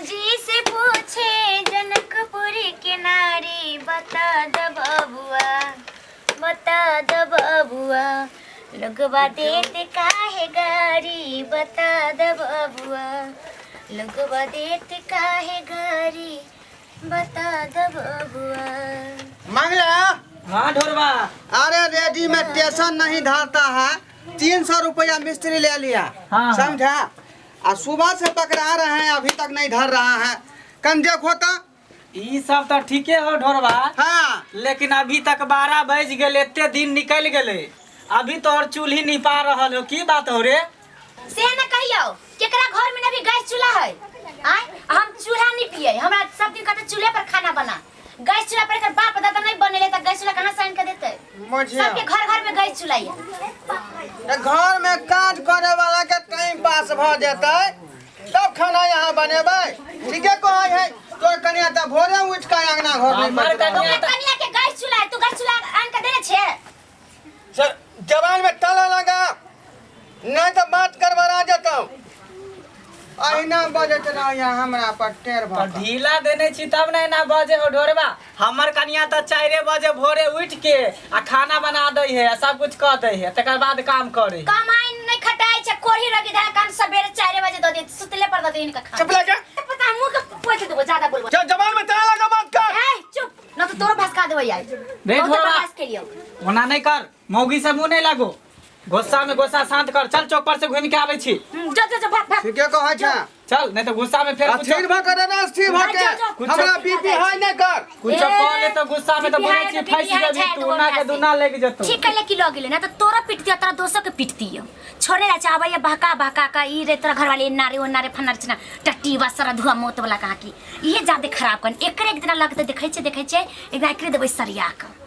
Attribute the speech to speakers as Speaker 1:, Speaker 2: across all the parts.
Speaker 1: जी से पूछे जनकपुर के नारी, बता द बबुआ लगवा देते काहे गारी, बता द बबुआ लगवा देते काहे गारी, बता द बबुआ।
Speaker 2: मंगला।
Speaker 3: हाँ ढोरवा।
Speaker 2: अरे रेडी में टेंशन नहीं धारता है, 300 रुपया मिस्त्री ले लिया।
Speaker 3: हाँ,
Speaker 2: समझा। और सुबह से पकड़ा रहे हैं, अभी तक नहीं धर रहा है। कन देखो तो
Speaker 3: ई सब तो ठीके हो ढोरवा।
Speaker 2: हाँ,
Speaker 3: लेकिन अभी तक 12 बज गए, इतने दिन निकल गए, अभी तो और चूल्ही नहीं पा रहा हो। की बात हो रे?
Speaker 1: से न कहियो केकरा घर में अभी गैस चूल्हा है। आय हम चूल्हा नहीं पिए, हमरा सब दिन कहते चूल्हे पर खाना बना। गैस चूल्हा पर कर बाप दादा नहीं बनेले त गैस चूल्हा कहां साइन कर देते? सबके घर घर में गैस चूल्हा है।
Speaker 2: घर में काज करे वाला के टाइम पास भ जेते तब खाना यहाँ बनेबे। ठीके कहै है तो कनिया त भोरे उठ के अंगना घर में
Speaker 3: हमर
Speaker 1: कनिया के गैस चूल्हा है, तू गैस चूल्हा आन के देने छे?
Speaker 2: सर जवान में ताला लगा, नहीं तो बात करबरा जतो। अहिना बजत रहिया हमरा पर टेर भ।
Speaker 3: ढीला देने छी तब नहीं ना बजे हो ढोरवा। हमर कनिया तो 4 बजे भोरे उठ के आ खाना बना दे है, सब कुछ कर दे है, तकर बाद काम करे।
Speaker 1: कमाई नहीं खटाई छे, कोढ़ी रखी दे कान सवेरे 4 बजे दे दे, सुतले पर दे इनका खाना।
Speaker 2: चुप लगा।
Speaker 1: पता मुंह के पोछ देबो, ज्यादा बोलबो।
Speaker 2: क्या जवान में ताला लगा बात कर।
Speaker 1: ए चुप, न तो तोरो भसका देबो यार।
Speaker 3: रे ढोरवा
Speaker 1: के लियो
Speaker 3: ओना नहीं कर, मौगी से मुंह नहीं लागो। गुस्सा में गुस्सा शांत कर। चल चौक पर से घूम के आवे छी।
Speaker 1: जो भाग।
Speaker 2: ठीके कहै छै।
Speaker 3: चल नहीं तो गुस्सा में फिर कुछ
Speaker 2: स्थिर भ करे ना, स्थिर भ के हमरा बीपी हाई नहीं कर।
Speaker 3: कुछ कहले तो गुस्सा में तो बोले छी फंस जेबी तू, ना के दुना लग जतो।
Speaker 1: ठीक है लेकिन लग गेले ना तो तोरा पिटती तोरा दोसर के पिटती है। छोड़े ना चाहबे ये बहका का ई रे तोरा घर वाले नारे ओ नारे फन्ना रचना टट्टी वसरा धुआ मोत वाला कहा की ये ज्यादा खराब कन एकरे एक दिन लगते देखे छे एक एकरे देबे सरिया के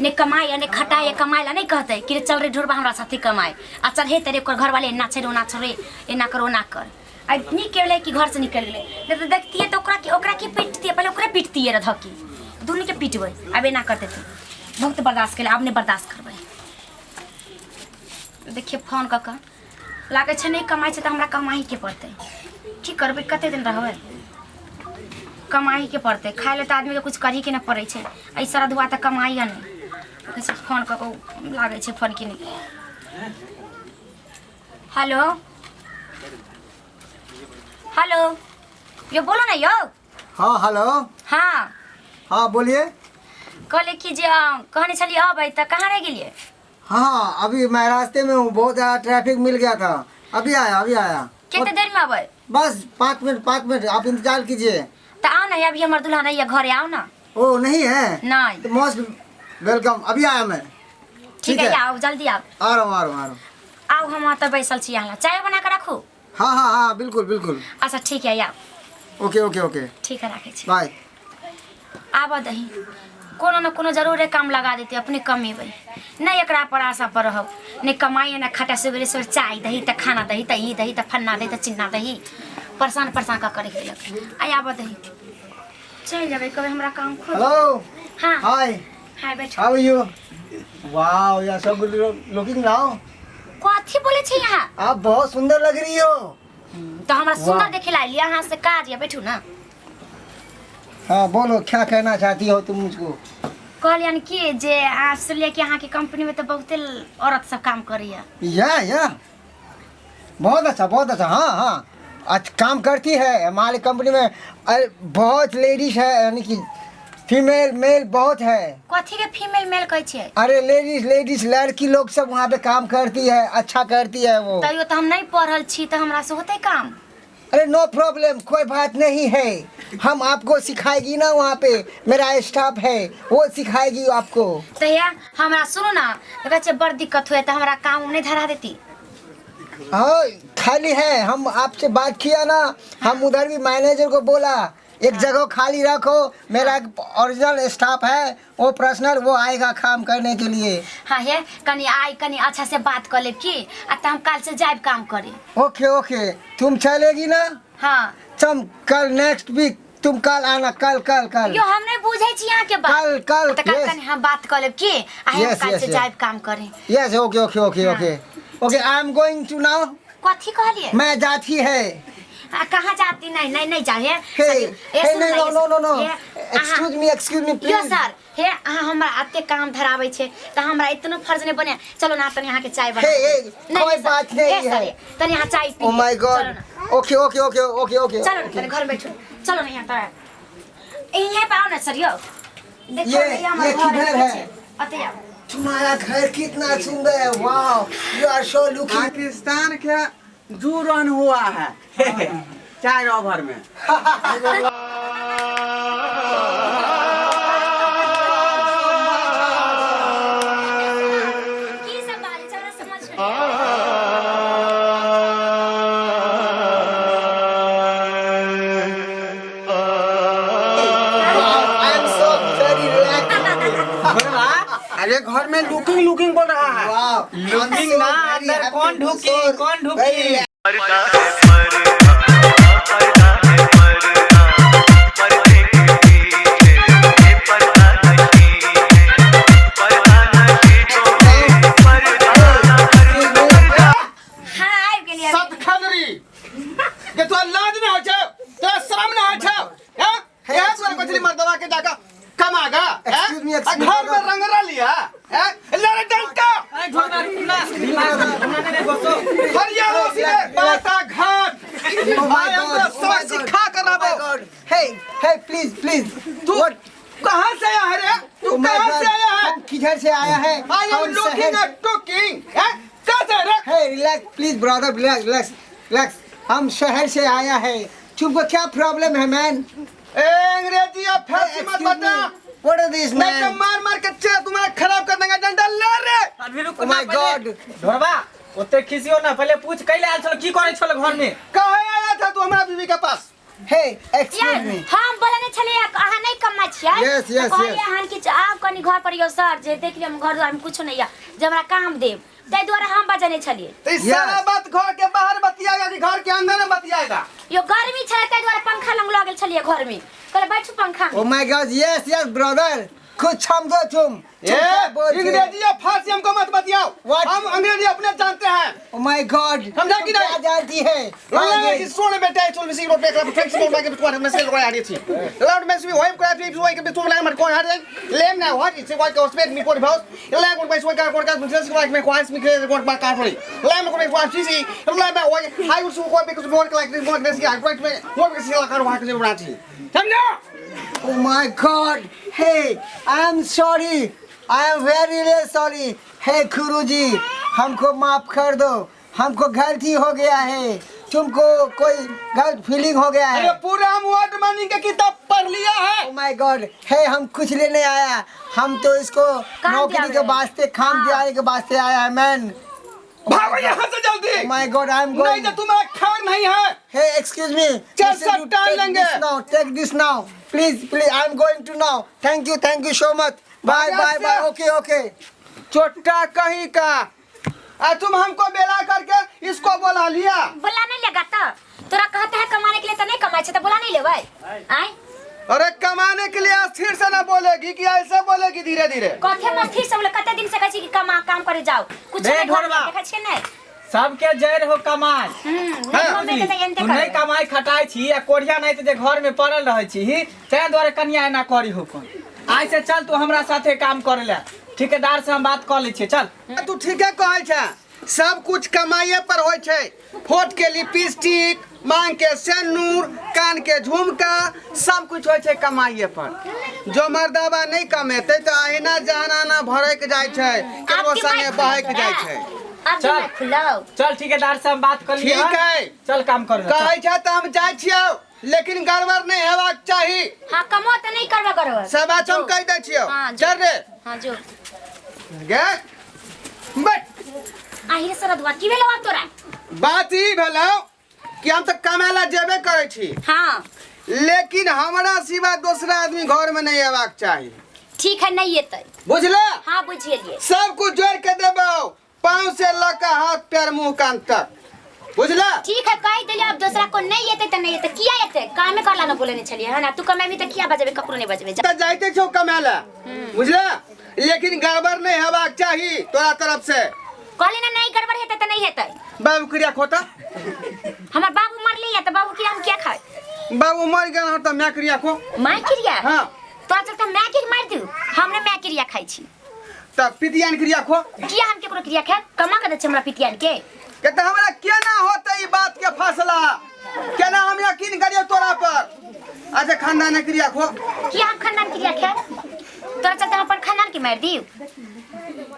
Speaker 1: ने कमाई ने खटाई कमाई ला नहीं कहते कि चल रे ढोरबा हमरा साथे कमाए आ चल हे तेरे को घर वाले ना छे ना छोरे ए ना करो ना कर। अब निकले कि घर से निकल गेले नहीं तो देखती है तो ओकरा की पीटती है, पहले ओकरे पीटती है धकी दुनी के पीटबे। अब ए ना करते थे बहुत बर्दाश्त के लिए, अब नहीं बर्दाश्त करबे। देखिए फोन क लागे छे नहीं कमाई छे तो हमरा कमाई के पड़ते। की करबे, कते दिन रहबे, कमाई के पड़ते। खाए ले तो आदमी के कुछ करी के ना पड़े छे, ऐसा दुआ तो कमाई नहीं। कैसे फोन क लागे छे फोन की नहीं। हेलो हेलो यो बोलो ना यो।
Speaker 2: हाँ हेलो।
Speaker 1: हाँ
Speaker 2: हाँ बोलिए।
Speaker 1: कहले कि जे कहने चलिए अब तो कहाँ रह गेलिए?
Speaker 2: हाँ अभी मैं रास्ते में हूँ, बहुत ज़्यादा ट्रैफिक मिल गया था, अभी आया।
Speaker 1: कितने देर में आवे?
Speaker 2: बस 5 मिनट आप इंतजार कीजिए।
Speaker 1: तो आओ ना, अभी हमारे दुल्हन है घर आओ ना।
Speaker 2: ओ नहीं है?
Speaker 1: नहीं।
Speaker 2: तो मोस्ट वेलकम, अभी आया मैं।
Speaker 1: ठीक है आओ जल्दी आओ।
Speaker 2: आ रहा हूँ।
Speaker 1: आओ हम तो बैसल छी, यहाँ चाय बना के रखू।
Speaker 2: हाँ बिल्कुल।
Speaker 1: अच्छा ठीक है आओ।
Speaker 2: ओके
Speaker 1: ठीक है रखे छी।
Speaker 2: बाय।
Speaker 1: आब दही कोनो न कोनो जरूर काम लगा देती, अपने कमेबै नहीं एकरा पर आशा पर रहो। नहीं कमाई ना खटा सवेरे चाय दही त खाना दही त ई दही त फन्ना दही त चिन्ना दही परेशान का करे के लग। आई आब दही चल जाबे कबे हमरा काम खोल।
Speaker 2: हेलो।
Speaker 1: हाँ
Speaker 2: हाय
Speaker 1: बैठो।
Speaker 2: How are you? वाओ यार सब लुकिंग नाउ।
Speaker 1: कथी बोले छी यहाँ?
Speaker 2: आप बहुत सुंदर लग रही हो।
Speaker 1: तो हमरा सुंदर देखे ला लिया यहाँ से काज या बैठू ना।
Speaker 2: हाँ बोलो क्या कहना चाहती हो तुम मुझको?
Speaker 1: कहलियन कि जे सुनलिए कि यहाँ की कंपनी में तो बहुते औरत सब काम करी है।
Speaker 2: या बहुत अच्छा। हाँ अच्छा काम करती है हमारी कंपनी में। बहुत लेडीज है, यानी कि फीमेल मेल बहुत है।
Speaker 1: कथी के फीमेल मेल कहै छै?
Speaker 2: अरे लेडीज लड़की लोग सब वहाँ पे काम करती है, अच्छा करती है वो।
Speaker 1: तैयो तो हम नहीं पढ़ल छी तो हमरा से होते काम।
Speaker 2: अरे नो प्रॉब्लम, कोई बात नहीं है, हम आपको सिखाएगी ना, वहाँ पे मेरा स्टाफ है वो सिखाएगी आपको।
Speaker 1: तो या हमरा सुनो ना, अगर बड़ दिक्कत हुए तो हमरा काम नहीं धरा देती।
Speaker 2: हाँ खाली है, हम आपसे बात किया ना, हम उधर भी मैनेजर को बोला एक जगह खाली रखो, मेरा ओरिजिनल स्टाफ है वो पर्सनल वो आएगा काम करने के लिए।
Speaker 1: हाँ है कनी अच्छा से बात कर ले की हम कल से जाए काम करे।
Speaker 2: ओके तुम चलेगी ना?
Speaker 1: हाँ
Speaker 2: तुम कल नेक्स्ट वीक तुम कल आना, कल
Speaker 1: यो हम नहीं बुझे छी यहाँ के बात।
Speaker 2: कल
Speaker 1: तो कल कनी हम बात कर ले की हम कल से जाए काम करे।
Speaker 2: Yes okay I am going to now.
Speaker 1: कथी कहलिए?
Speaker 2: मैं जाती है।
Speaker 1: कहाँ जाती नहीं नहीं नहीं जाए
Speaker 2: हे नो एक्सक्यूज मी
Speaker 1: यो
Speaker 2: प्लीज
Speaker 1: सर हे अहाँ हमरा आते काम धराबै छे त हमरा इतना फर्ज नहीं बने चलो ना तनी यहाँ के चाय बना
Speaker 2: कोई बात नहीं है
Speaker 1: तनी यहाँ चाय P
Speaker 2: oh my God okay
Speaker 1: चलो ना तनी घर बैठो चलो ना यहाँ पर यहीं पे आओ ना सर यो देखो
Speaker 2: ये किधर है?
Speaker 1: अते आओ
Speaker 2: तुम्हारा घर कितना सुंदर है wow you are so looking
Speaker 4: Pakistan के 2 रन हुआ है 4 ओवर में।
Speaker 1: की सब बात चलो समझ में
Speaker 2: I am so very relax
Speaker 3: घोड़वा
Speaker 4: अरे घर में लुकिंग बोल रहा है।
Speaker 2: वाओ
Speaker 3: लुकिंग ना अंदर कौन ढुकी
Speaker 1: हां के लिए
Speaker 4: सब खनरी के तो लाज ना हो छे तो शर्म ना हो छे हैं यहां तोरे कोचली मर्दवा के जाका कमागा
Speaker 2: Excuse me, excuse me,
Speaker 4: घर में रंगरा लिया हैं लड़े डंका
Speaker 3: घोड़वा दिमाग घुमाने बसो
Speaker 4: हरियाणा से बाता घाट
Speaker 2: Oh my
Speaker 4: आई हमको
Speaker 2: God,
Speaker 4: सब सिखा कराबो।
Speaker 2: hey please
Speaker 4: तू कहां से आया है रे तू कहां से आया है
Speaker 2: किधर से आया है
Speaker 4: I am looking at talking हैं कैसे रे
Speaker 2: हे रिलैक्स प्लीज ब्रदर रिलैक्स हम शहर से आया है तुमको क्या प्रॉब्लम है मैन
Speaker 4: ए अंग्रेजी या फारसी मत बता
Speaker 2: व्हाट इज दिस
Speaker 4: मैं तो
Speaker 2: मैन
Speaker 4: मार के चेहरा तुम्हारा खराब कर देंगे डंडा ले रे।
Speaker 3: अभी रुक
Speaker 2: ओ माय गॉड
Speaker 3: घोड़वा ओते खिसियो ना पहले पूछ कैले आल छलो की करे छलो घर में
Speaker 4: कहे आया था तू हमारा बीवी के पास
Speaker 2: हे
Speaker 1: यार
Speaker 2: एक्सक्यूज मी
Speaker 1: हम बोलने छले अहाँ नहीं कमा छियै
Speaker 2: Yes, yes,
Speaker 1: कहलिए
Speaker 2: yes.
Speaker 1: अहाँ कि आप कनी घर पर यो सर जे देख लियो हम घर द्वार में कुछ नहीं या जे हमरा काम देब तै द्वारा हम बजने छलिए
Speaker 4: तो इस सारा बात घर के बाहर बतियाएगा कि घर के अंदर में बतियाएगा।
Speaker 1: यो गर्मी छले तै द्वारा पंखा लंग लगल छलिए घर में कहले बैठू पंखा
Speaker 2: oh my God yes brother कुछ समझो तुम
Speaker 4: ये अंग्रेजी या फारसी हमको मत बतियाओ
Speaker 2: What?
Speaker 4: हम अंग्रेजी अपने जानते हैं।
Speaker 2: ओ माय गॉड
Speaker 4: समझा कि नहीं?
Speaker 2: क्या जानती है
Speaker 4: Lange is so eine Metall zu besiegen und bekla flexible und like between the skill right here. Laut men we hope craft if we can be too lang but going hard. Lem now what is what goes spend me for the house. Lem what by so got just like me quite me clear going back carefully. Lem go what easy. Lem by why I was so quite because work like this work this guy right me work is like how can you run to. समझो
Speaker 2: Oh my God! Hey, I am sorry. I am very really sorry. Hey गुरुजी, हमको माफ कर दो. हमको गलती हो गया है. तुमको कोई गलत फीलिंग हो गया
Speaker 4: अरे
Speaker 2: है.
Speaker 4: पूरा हम वर्ड मनी के किताब पढ़ लिया है।
Speaker 2: Oh my God! Hey, हम कुछ लेने आया. हम तो इसको
Speaker 1: काम
Speaker 2: नौकरी के
Speaker 1: दिया
Speaker 2: वास्ते काम
Speaker 1: हाँ।
Speaker 2: दिलाने के वास्ते आया है मैन.
Speaker 4: भागो यहाँ से जल्दी।
Speaker 2: Oh my God! I am
Speaker 4: नहीं
Speaker 2: going.
Speaker 4: तो तुम्हारा खैर नहीं है।
Speaker 2: Hey, excuse me.
Speaker 4: चल,
Speaker 2: Listen,
Speaker 4: सब
Speaker 2: you
Speaker 4: टाल
Speaker 2: take
Speaker 4: लेंगे।
Speaker 2: this now. Take this now. Please. I am going to now. Thank you so much. Bye. Okay.
Speaker 4: चोट्टा कहीं का तुम हमको बेला करके इसको बोला लिया।
Speaker 1: बोला नहीं लगा तोरा कहता है कमाने के लिए तो नहीं कमाए छे तो बोला नहीं लेबै आय
Speaker 4: अरे कमाने के लिए स्थिर से ना बोलेगी कि ऐसे बोलेगी धीरे धीरे।
Speaker 1: कथे मस्ती से बोले कते दिन से कहै छी कि काम करे जाओ कुछ
Speaker 3: बे
Speaker 1: नहीं
Speaker 3: ढोरबा।
Speaker 1: देखै छी नहीं
Speaker 3: सबके जड़ हो कमाई
Speaker 1: नहीं तो एनते
Speaker 3: तू नहीं
Speaker 1: कर
Speaker 3: कमाई खटाई छी या कोढ़िया नहीं तो जे घर में पड़ल रहे छी तै द्वारे कन्या ना करी हो कोन आई से चल तू हमरा साथे काम करे ले ठेकेदार से हम बात कर लै छी चल
Speaker 4: तू ठीके कहै छै सब कुछ कमाइए पर होय छै। होठ के लिपस्टिक मांग के सेनूर कान के झुमका सब कुछ होय छै कमाइए पर। जो मर्दावा नहीं कमेते तो अहिना जहाना भरे के जाय छै केकरो संगे बहे के जाय छै।
Speaker 1: अब
Speaker 3: चल।
Speaker 1: मैं खुलाओ
Speaker 3: चल ठेकेदार से हम बात कर लिए
Speaker 4: ठीक है।
Speaker 3: चल काम कर
Speaker 4: कहै छै त हम जाय छियौ लेकिन गड़बड़ नहीं हेबाक चाही।
Speaker 1: हां कमो तो नहीं करबा करो
Speaker 4: सब बात हम कह दै छियौ।
Speaker 1: हाँ, जो।
Speaker 4: चल रे
Speaker 1: हां जो
Speaker 4: गे बैठ।
Speaker 1: आहिरे सरदवा की भेलौ तोरा
Speaker 4: बात ई भेलौ कि हम तो कमाला जेबे करे छी
Speaker 1: हां
Speaker 4: लेकिन हमरा सिवा दूसरा आदमी घर में नहीं आवाक चाहिए।
Speaker 1: ठीक है नहीं एतै
Speaker 4: बुझला
Speaker 1: हां बुझिए
Speaker 4: सब कुछ जोड़ के देबो पाँव से लका हाथ पैर मुंह कान तक बुझला।
Speaker 1: ठीक है कह देलिए अब दूसरा को नहीं एतै त नहीं एतै किया एतै कामे करला न बोले नहीं छलिए है ना तू कमाई त किया बजबे ककरो नहीं बजबे जा
Speaker 4: त जाइते छौ कमाला बुझला लेकिन गड़बड़ नहीं हेबाक चाहिए तोरा तरफ से।
Speaker 1: कहले ना नहीं गड़बड़ हेतै त नहीं हेतै।
Speaker 4: बाबू क्रिया खोता
Speaker 1: हमर बाबू मरले या त बाबू के हम क्या खाए?
Speaker 4: बाबू मर गेल ह त मैं क्रिया खो
Speaker 1: मां क्रिया?
Speaker 4: हां
Speaker 1: तोरा चलते मैं के मार दू। हमरे मैं क्रिया खाइ छी।
Speaker 4: त पितियान क्रिया खो
Speaker 1: किया हम केकरो क्रिया खाए? कमा के दे छ हमरा पितियान के।
Speaker 4: के त हमरा केना होतै ई बात के फैसला? केना हम यकीन करियो तोरा पर? अच्छा खानदान क्रिया खो
Speaker 1: किया हम खानदान क्रिया खाए? तोरा चलते हम अपन खानदान के मार दियो।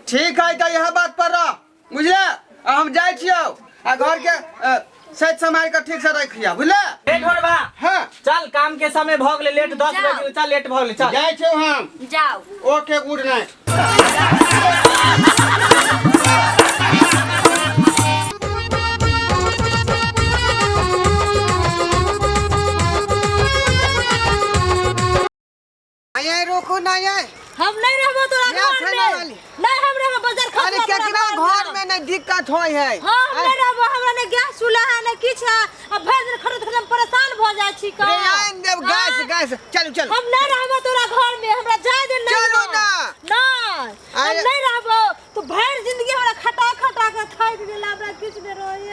Speaker 4: ठीक है त यह बात पर रह बुझले। हम जाय छियो आ घर के सही समय के ठीक से रखिया बुझले।
Speaker 3: लेट हो बा।
Speaker 4: हां
Speaker 3: चल काम के समय भ गेले लेट 10 बजे चल लेट भ गेले चल।
Speaker 4: जाय छियो हम।
Speaker 1: जाओ।
Speaker 4: Okay good night.
Speaker 2: आये रोको ना ये
Speaker 5: हम नहीं रहबो तोरा घर में। नहीं हम रहबो बाजार खा।
Speaker 2: अरे केकरा घर में नहीं दिक्कत होय है।
Speaker 5: हां हम नहीं रहबो। हमरा ने गैस चूल्हा है ने किछ है। अब भर दिन खरीद खरीद परेशान भ जाय छी का।
Speaker 2: रे आइन देव गैस चलो चलो।
Speaker 5: हम नहीं रहबो तोरा घर में। हमरा जाय दे नहीं।
Speaker 2: चलो ना।
Speaker 5: नहीं हम नहीं रहबो। तो भर जिंदगी हमरा खटा खटा के खाइ गेला। हमरा किछ नहीं रहय।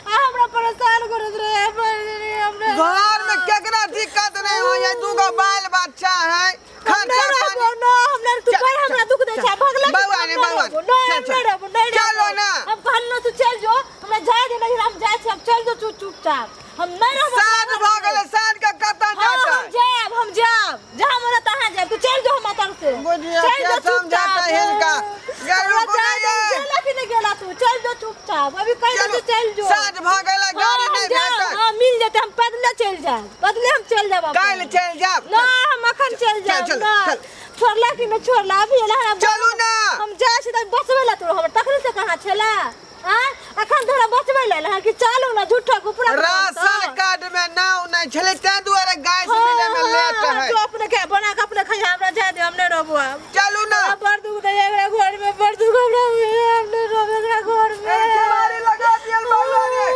Speaker 5: आ हमरा परेशान करत रहे। हमने
Speaker 2: घर में केकरा दिक्कत नहीं होय है। दूगो बाल बच्चा है खर्चा पानी।
Speaker 5: ना हमने तू पर हमरा दुख दे छ भगला।
Speaker 2: बउआ ने बउआ चलो ना।
Speaker 5: हम कहलो तू चल जो। हमरा जाय दे नहीं। हम जाय छी। हम चल जो चुपचाप। हम नहीं रहब।
Speaker 2: साथ भगल साथ का कता जाता है।
Speaker 5: हम जाब जहां मन तहां जाब। तू चल जो हम तर से।
Speaker 2: बुझिया क्या समझाता है इनका। गरू को नहीं
Speaker 5: गेला कि नहीं गेला तू चल जो चुपचाप। अभी कह दे चल जो।
Speaker 2: साथ भगल गाड़ी नहीं भेटत।
Speaker 5: हां मिल जेते। हम पैदल चल जाब। बदले हम चल जाब।
Speaker 2: काल चल जाब।
Speaker 5: ना हम अखन चल जाब।
Speaker 2: चल
Speaker 5: छोड़ला कि नहीं छोड़ला अभी एला
Speaker 2: चलू ना।
Speaker 5: हम जाय छी त बचबेला तू हमर तखनी से कहां छला। हां अखन थोड़ा बचबेला कि चालू ना झूठा गुपरा।
Speaker 2: राशन कार्ड में नाम नहीं छले ते दुआरे गैस मिले में लेट है।
Speaker 5: जो अपने के बना के अपने खाई हमरा जाय दे। हमने रहबो।
Speaker 2: चलू ना।
Speaker 5: बड़ दुख दे एकरा घर में। बड़ दुख हमरा हमने रहबो एकरा घर में।
Speaker 2: मारी लगा दियल बाबा ने।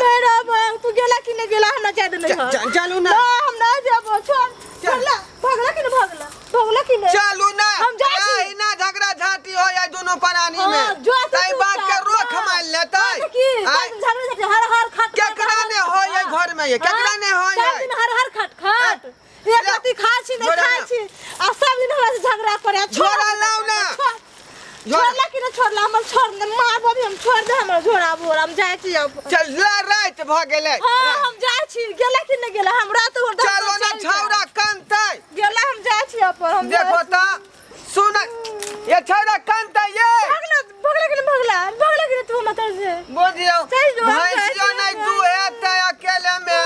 Speaker 5: मेरा बाप तू गेला कि नहीं गेला हमरा जाय दे नहीं।
Speaker 2: चलू ना।
Speaker 5: हम ना जाबो। चलला भगला कि नहीं भगला? भगला कि नहीं?
Speaker 2: चलू ना।
Speaker 5: हम जाय छी।
Speaker 2: यही ना झगड़ा झाटी हो या दोनों प्राणी में। तई बात के रोक मार लेतै।
Speaker 5: झगड़ा हर हर खट
Speaker 2: केकरा ने हो ये घर में ये केकरा ने हो ये।
Speaker 5: सब दिन हर हर खट खट एक राती खाइ छी नहीं खाइ छी। आ सब दिन हमरा से झगड़ा करे।
Speaker 2: छोड़ा लाओ ना।
Speaker 5: छोड़ला कि नहीं छोड़ला? हम छोड़ दे मार बाबी। हम छोड़ दे हमरा झोरा बोर। हम जाय छी अब।
Speaker 2: चल रात भ गेलै।
Speaker 5: हां हम जाय छी। गेला कि नहीं गेला? हमरा तो
Speaker 2: चलो ना छौड़ा कानतै।
Speaker 5: गेला हम जाय छी अपन। हम
Speaker 2: देखो त सुन ये छौड़ा कानतै ये।
Speaker 5: भगला कि नहीं भगला? भगला कि नहीं तू मत से?
Speaker 2: बुझियो
Speaker 5: चल जो।
Speaker 2: भैंसियो नहीं तू हेतै अकेले में।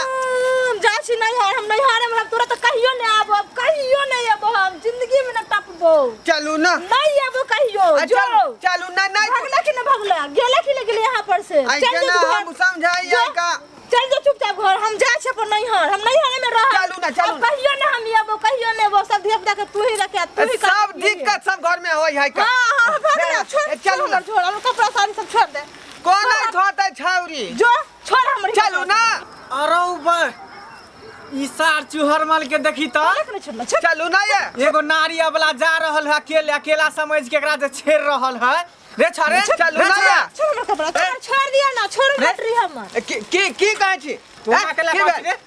Speaker 5: हम जाय छी नहीं यार। हम नहीं हारे। हम तोरा तो कहियो नहीं आबो। कहियो नहीं आबो। हम जिंदगी में न टपबो।
Speaker 2: चलू ना।
Speaker 5: नहीं आबो कहियो। जो
Speaker 2: चलू ना। नहीं
Speaker 5: भगला कि नहीं भगला? गेला कि नहीं गेले यहाँ पर से?
Speaker 2: चल जो हम समझाइए का।
Speaker 5: चल जो चुपचाप घर। हम जाय छी अपन नहीं हार। हम नहीं हारे में रह।
Speaker 2: चलू ना चलू।
Speaker 5: कहियो ना हम आबो। कहियो नहीं आबो। सब देख देख तू ही रखे। तू ही
Speaker 2: सब दिक्कत सब घर में होय है का।
Speaker 5: हां भगला छोड़।
Speaker 2: चलू ना।
Speaker 5: छोड़ हम कपड़ा साड़ी सब छोड़ दे।
Speaker 2: कौन नहीं धोतै छौरी।
Speaker 5: जो छोड़ हमरे।
Speaker 2: चलू ना।
Speaker 3: अरौ बा ई सार चुहर मल के देखी त।
Speaker 2: चलू ना ये।
Speaker 3: एगो नारिया वाला जा रहल है अकेले अकेला समझ के एकरा जे छेड़ रहल है। रे छरे
Speaker 2: चलू ना ये।
Speaker 5: छोड़ ना कपड़ा। छोड़ दिया ना। छोड़ मत रही हम।
Speaker 2: की कहै छी
Speaker 3: तू अकेला बात रे।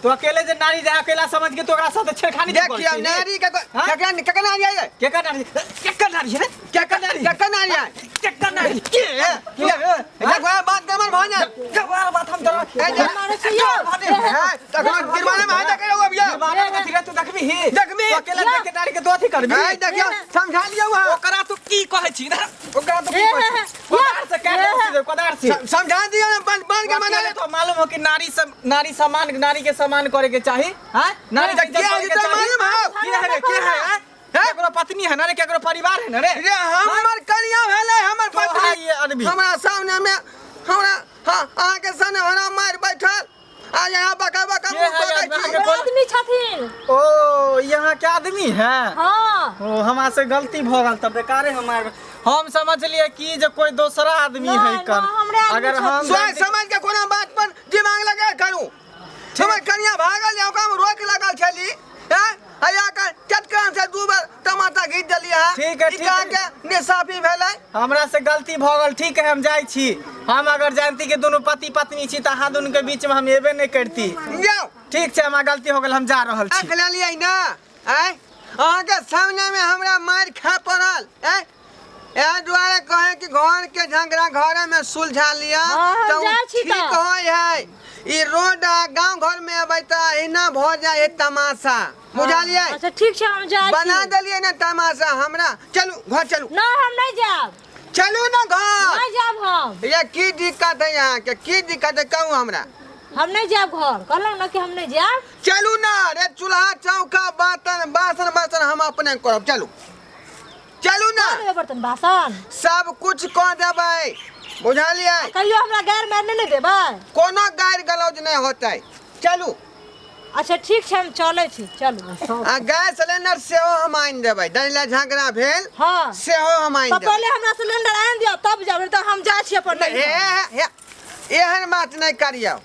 Speaker 3: तू अकेले जे नारी जा अकेला समझ के तो एकरा साथ छेड़खानी कर।
Speaker 2: देखिए नारी का केकरा नारी है।
Speaker 3: केकर नारी? केकर नारी रे? केकर नारी?
Speaker 2: केकरा नारी है।
Speaker 3: केकर नारी?
Speaker 2: के देखो बात कमर भौना।
Speaker 3: जवार बात हम तोरा
Speaker 5: मारे छियो।
Speaker 2: तखन गिरवाने में हाथ करे भैया।
Speaker 3: मारे कथि रे तू देखबी ही?
Speaker 2: देखबी।
Speaker 3: तू अकेला देख के नारी के दो अथी करबी।
Speaker 2: ए देखियो समझा लियो वहां।
Speaker 3: ओकरा तू की कहै छी ना? ओकरा तू की कहै छी? कोदार से काट दे कोदार से।
Speaker 2: समझा दियो ना बन के मना ले।
Speaker 3: तो मालूम हो कि नारी सम्मान नारी के सम्मान करे के चाहिए। हां नारी के
Speaker 2: क्या है तो मालूम है।
Speaker 3: के है केकरो पत्नी है ना रे केकरो परिवार है ना रे।
Speaker 2: रे हमर कनिया भेले हमर पत्नी
Speaker 3: ये आदमी
Speaker 2: हमरा सामने में हमरा हां आहा के सामने हमरा मार बैठल। आ यहाँ बका बका
Speaker 5: आदमी छथिन।
Speaker 3: ओ यहाँ के आदमी है।
Speaker 5: हां
Speaker 3: ओ हमरा से गलती भ गल तब बेकारे हम समझ लिए कि जे कोई दूसरा आदमी है कर। अगर हम
Speaker 2: सोच समझ के कोनो बात पर दिमाग लगा करू। हमर कनिया भागल जाओ हम रोक लगल छली। हैं आया का चटकान से दू बार टमाटर घीच दलिया।
Speaker 3: ठीक है
Speaker 4: ई
Speaker 3: ठीक
Speaker 4: का
Speaker 3: है
Speaker 4: के निसाफी भेलै
Speaker 3: हमरा से गलती भ गेल ठीक है हम जाइ छी हम अगर जानती कि दोनों पति पत्नी छी त अहाँ दुनू के बीच में हम एबे नहीं करती
Speaker 4: जाओ
Speaker 3: ठीक छै हमरा गलती हो गेल हम जा रहल छी
Speaker 4: आँख ले लियै ना आय अहाँ के सामने में हमरा मार खा पड़ल आय ए दुआरे कहे कि घर के झगड़ा घर में सुलझा लिया
Speaker 5: हाँ,
Speaker 4: तो
Speaker 5: जाइ छी
Speaker 4: ठीक
Speaker 5: तऽ।
Speaker 4: होय है ई रोड गांव घर में अबै त एना भ जाय है तमाशा बुझलियै
Speaker 5: अच्छा ठीक छै हम जाइ छी
Speaker 4: बना देलियै ना तमाशा हमरा चलू घर चलू
Speaker 5: ना हम नहीं जाब
Speaker 4: चलू ना घर
Speaker 5: नहीं जाब हम
Speaker 4: ये की दिक्कत है यहाँ के की दिक्कत है कहू हमरा
Speaker 5: हम नहीं जाब घर कहलहुँ ना कि हम नहीं जाब
Speaker 4: चलू ना रे चूल्हा चौका बासन बासन बासन हम अपने करब चलू चलू ना
Speaker 5: कऽ देबै बर्तन बासन
Speaker 4: सब कुछ कह देबै बुझलियै
Speaker 5: कहियो हमरा गैर मारने नहीं देबै
Speaker 4: कोनो गारि गलौज नहीं होतै चलू
Speaker 5: अच्छा ठीक छै हम चलै छी चलू
Speaker 4: आ गैस सिलेंडर सेहो हम आनि देबै दैले झगड़ा भेल
Speaker 5: हाँ
Speaker 4: सेहो हम आनि
Speaker 5: तो
Speaker 4: देबै
Speaker 5: पहले हमरा सिलेंडर आनि दियौ तब जाब तो हम जाइ छी अपन
Speaker 4: हे हे एहन बात नहीं करियौ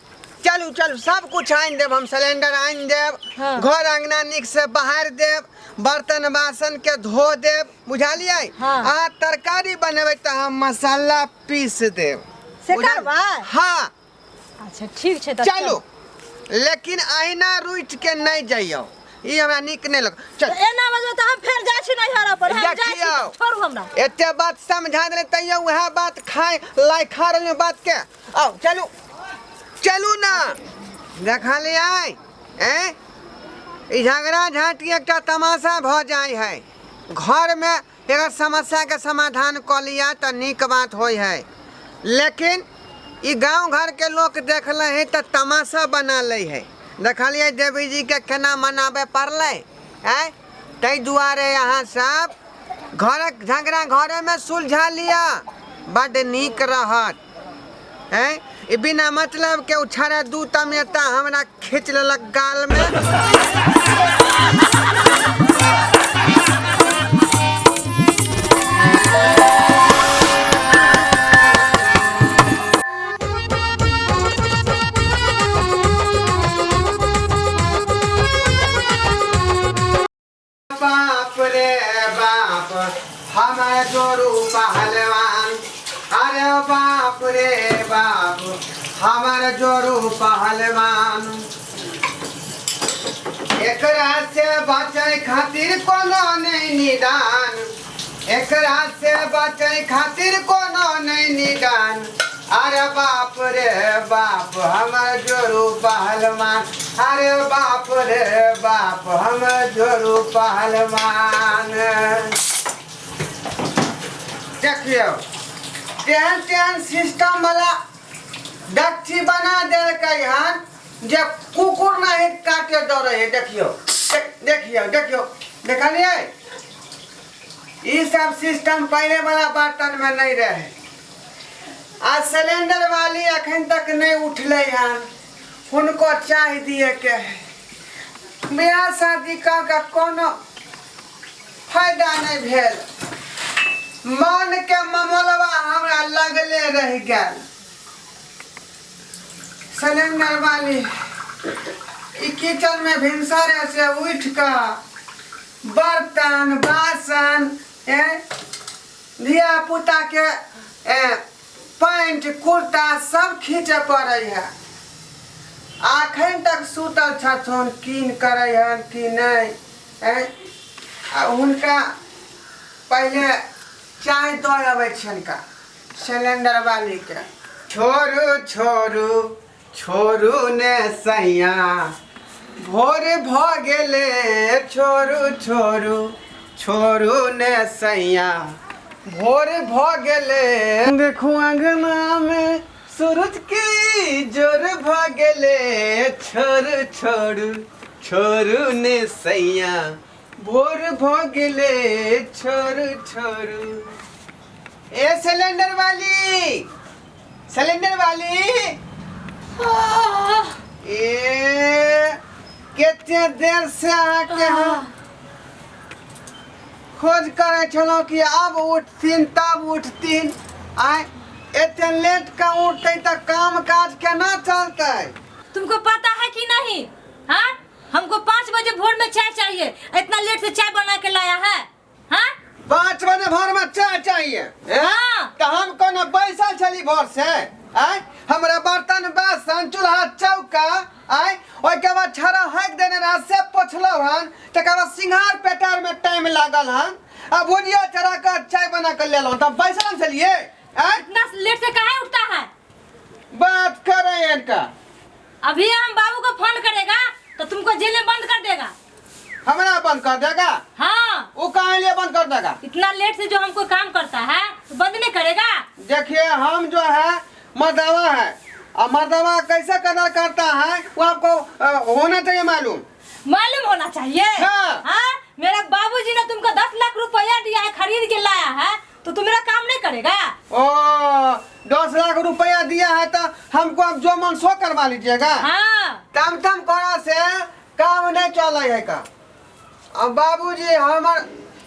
Speaker 4: चलू चलू सब कुछ आनि देब हम सिलेंडर आनि देब
Speaker 5: हाँ।
Speaker 4: घर अंगना नीक से बहारि देब बर्तन बासन के धो देब बुझलियै
Speaker 5: हाँ।
Speaker 4: अहाँ तरकारी बनेबै त हम मसाला पीस देब
Speaker 5: से
Speaker 4: बुझल-
Speaker 5: करबै
Speaker 4: हाँ
Speaker 5: अच्छा ठीक छै तऽ
Speaker 4: चलू लेकिन अहिना रुइट के नहीं जाइयो ई हमरा नीक नहीं लग चल
Speaker 5: एना बजो तऽ हम फेर जाइ छी नैहर पर हम जाइ छी
Speaker 4: देखियौ।
Speaker 5: छोड़ू हमरा
Speaker 4: एते बात समझा देले तैयो वह बात खाए लाई खा रही बात के आओ चलू चलू ना देखलियै हैं ई झगड़ा झाँटी एकटा तमाशा भ जाय है घर में अगर समस्या के समाधान क लिया त नीक बात होय है लेकिन ई गांव घर के लोग देखले है त तमाशा बना ले है देखलियै देवी जी के केना मनाबे पड़लै हैं तै दुआरे यहाँ सब घरक झगड़ा घरे में सुलझा लिया बड नीक रहत हैं ई बिना मतलब के उछारा दू तमेता हमरा खींच लेलक गाल में बाप रे बाप हमारे जोरू पहलवान अरे बाप रे बाप हमारे जोरू पहलवान एकरा से बचे खातिर कोनो नहीं निदान एकरा से बचे खातिर कोनो नहीं निदान अरे बाप रे बाप हमारे जोरू पहलवान अरे बाप रे बाप हम जोरू पहलवान देखियो तेहन तेहन सिस्टम वाला डक्ची बना देलकै हन जे कुकुर नहीं काटे दौड़े है देखियो देखियो देखियो देखलिए ई सब सिस्टम पहले वाला बर्तन में नहीं रहे आज सिलेंडर वाली अखन तक नहीं उठले हन उनको चाय दिए के है ब्याह शादी का कोनो फायदा नहीं भेल मन के ममलवा हमरा लगले रह गया सिलेंडर वाली ई किचन में भिनसरे से उठ कर बर्तन बासन धिया पुता के पैंट कुर्ता सब खींचे पड़े है आखन तक सुतल छथुन कीन करे हन कि नहीं उनका पहले चाय दो अबै छनका सिलेंडर वाली के छोरू छोरू छोरू ने सैया भोर भ गेले छोरू छोरू छोरू ने सैया भोर भ गेले देखू अंगना में सूरज की जोर भ गेले छोरू छोरू छोरू ने सैया भोर भ गेले छोरू छोरू ए सिलेंडर वाली ए कितने देर से आके हम खोज करे छलो कि अब उठतीन तब उठतीन आए इतने लेट का उठते तो काम काज केना चलते
Speaker 5: तुमको पता है कि नहीं हाँ हमको 5 बजे भोर में चाय चाहिए इतना लेट से चाय बना के लाया है हाँ
Speaker 4: 5 बजे भोर में चाय चाहिए
Speaker 1: हाँ।
Speaker 4: तो हम कोनो बैसल छली भोर से आय हमरा बर्तन बासन चूल्हा चौका आय ओइ के बाद छरा हक देने रहा से पोछलो हन तकर बाद सिंघार पेटार में टाइम लागल हन अब भुजिया चढ़ा कर चाय बना कर ले लो तब बैसल चलिए आय
Speaker 5: इतना लेट से काहे उठता है?
Speaker 4: बात करे इनका
Speaker 5: अभी हम बाबू को फोन करेगा तो तुमको जेल में बंद कर देगा।
Speaker 4: हमरा बंद कर देगा
Speaker 5: हाँ,
Speaker 4: वो कहाँ लिए बंद कर देगा?
Speaker 5: इतना लेट से जो हमको काम करता है तो बंद नहीं करेगा।
Speaker 4: देखिए हम जो है मर्दावा है और मर्दावा कैसे कदर करता है वो आपको होना चाहिए
Speaker 5: मालूम होना चाहिए।
Speaker 4: हाँ।
Speaker 5: हाँ? मेरा बाबूजी ने तुमको 10 लाख रुपया दिया है, खरीद के लाया है, तो तुम मेरा काम नहीं करेगा?
Speaker 4: ओ 10 लाख रुपया दिया है तो हमको अब जो मन सो करवा लीजिएगा।
Speaker 5: हाँ।
Speaker 4: तम करा से काम नहीं चल है का। अब बाबूजी हमर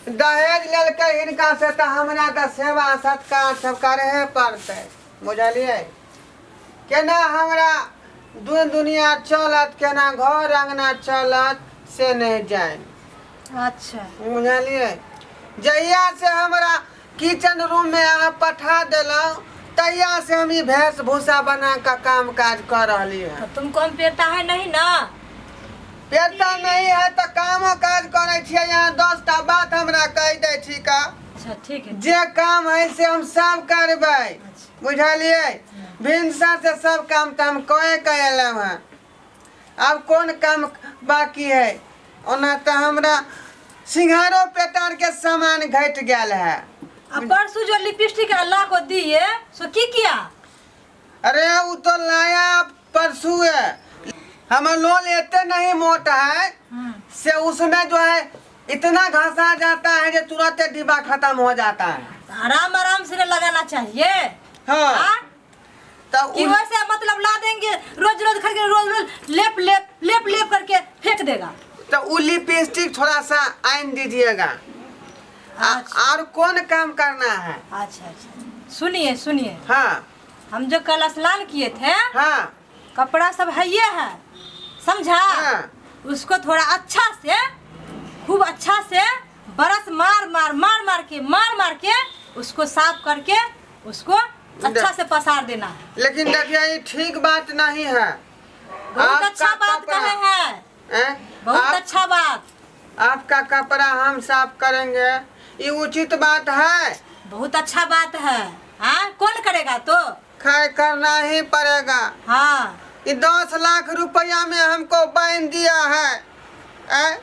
Speaker 4: दहेज ललके इनका से तो हमरा तो सेवा सत्कार सब करे पड़ते बुझलिए केना हमरा दुनिया चलत केना घर अंगना चलत से नहीं जाए।
Speaker 5: अच्छा।
Speaker 4: बुझलिए जहिया से हमरा किचन रूम में अहाँ पठा दिलौं तहिया से हम ई भैंस भूसा बना का काम काज कर रही है।
Speaker 5: तो तुमको हम पेटा है नहीं ना?
Speaker 4: पेटा नहीं है तो कामो काज करे छियै। यहाँ 10 टा बात हमरा कह दे छी का।
Speaker 5: अच्छा ठीक है।
Speaker 4: जे काम है से हम सब करबै बुझलिए भिनसा से सब काम तो हम कहे है। अब कौन काम बाकी है ओना तो हमरा सिंघारो पेटार के सामान घट गया है।
Speaker 5: अब परसों जो लिपस्टिक अल्लाह को दिए सो की किया?
Speaker 4: अरे वो तो लाया परसों है। हमारा लोन इतने नहीं मोटा है से उसमें जो है इतना घसा जाता है जो तुरंत डिब्बा खत्म हो जाता है।
Speaker 5: आराम आराम से लगाना चाहिए।
Speaker 4: हाँ।
Speaker 5: हाँ?
Speaker 4: तो
Speaker 5: कि वैसे मतलब ला देंगे रोज रोज करके रोज लेप लेप लेप लेप करके फेंक देगा।
Speaker 4: तो वो लिपस्टिक थोड़ा सा आइन दीजिएगा।
Speaker 5: अच्छा।
Speaker 4: और कौन काम करना है?
Speaker 5: अच्छा अच्छा सुनिए सुनिए,
Speaker 4: हाँ
Speaker 5: हम जो कल स्नान किए थे
Speaker 4: हाँ
Speaker 5: कपड़ा सब है ये है समझा?
Speaker 4: हाँ।
Speaker 5: उसको थोड़ा अच्छा से खूब अच्छा से बरस मार मार के उसको साफ करके उसको अच्छा से पसार देना है।
Speaker 4: लेकिन देखिए ये ठीक बात नहीं है।
Speaker 5: बहुत
Speaker 4: आपका
Speaker 5: अच्छा बात
Speaker 4: कपड़ा-
Speaker 5: कहे हैं।
Speaker 4: हैं?
Speaker 5: बहुत अच्छा बात।
Speaker 4: आपका कपड़ा हम साफ करेंगे ये उचित बात है।
Speaker 5: बहुत अच्छा बात है। हाँ कौन करेगा तो?
Speaker 4: खैर करना ही पड़ेगा।
Speaker 5: हाँ
Speaker 4: ये 10 लाख रुपया में हमको बांध दिया है।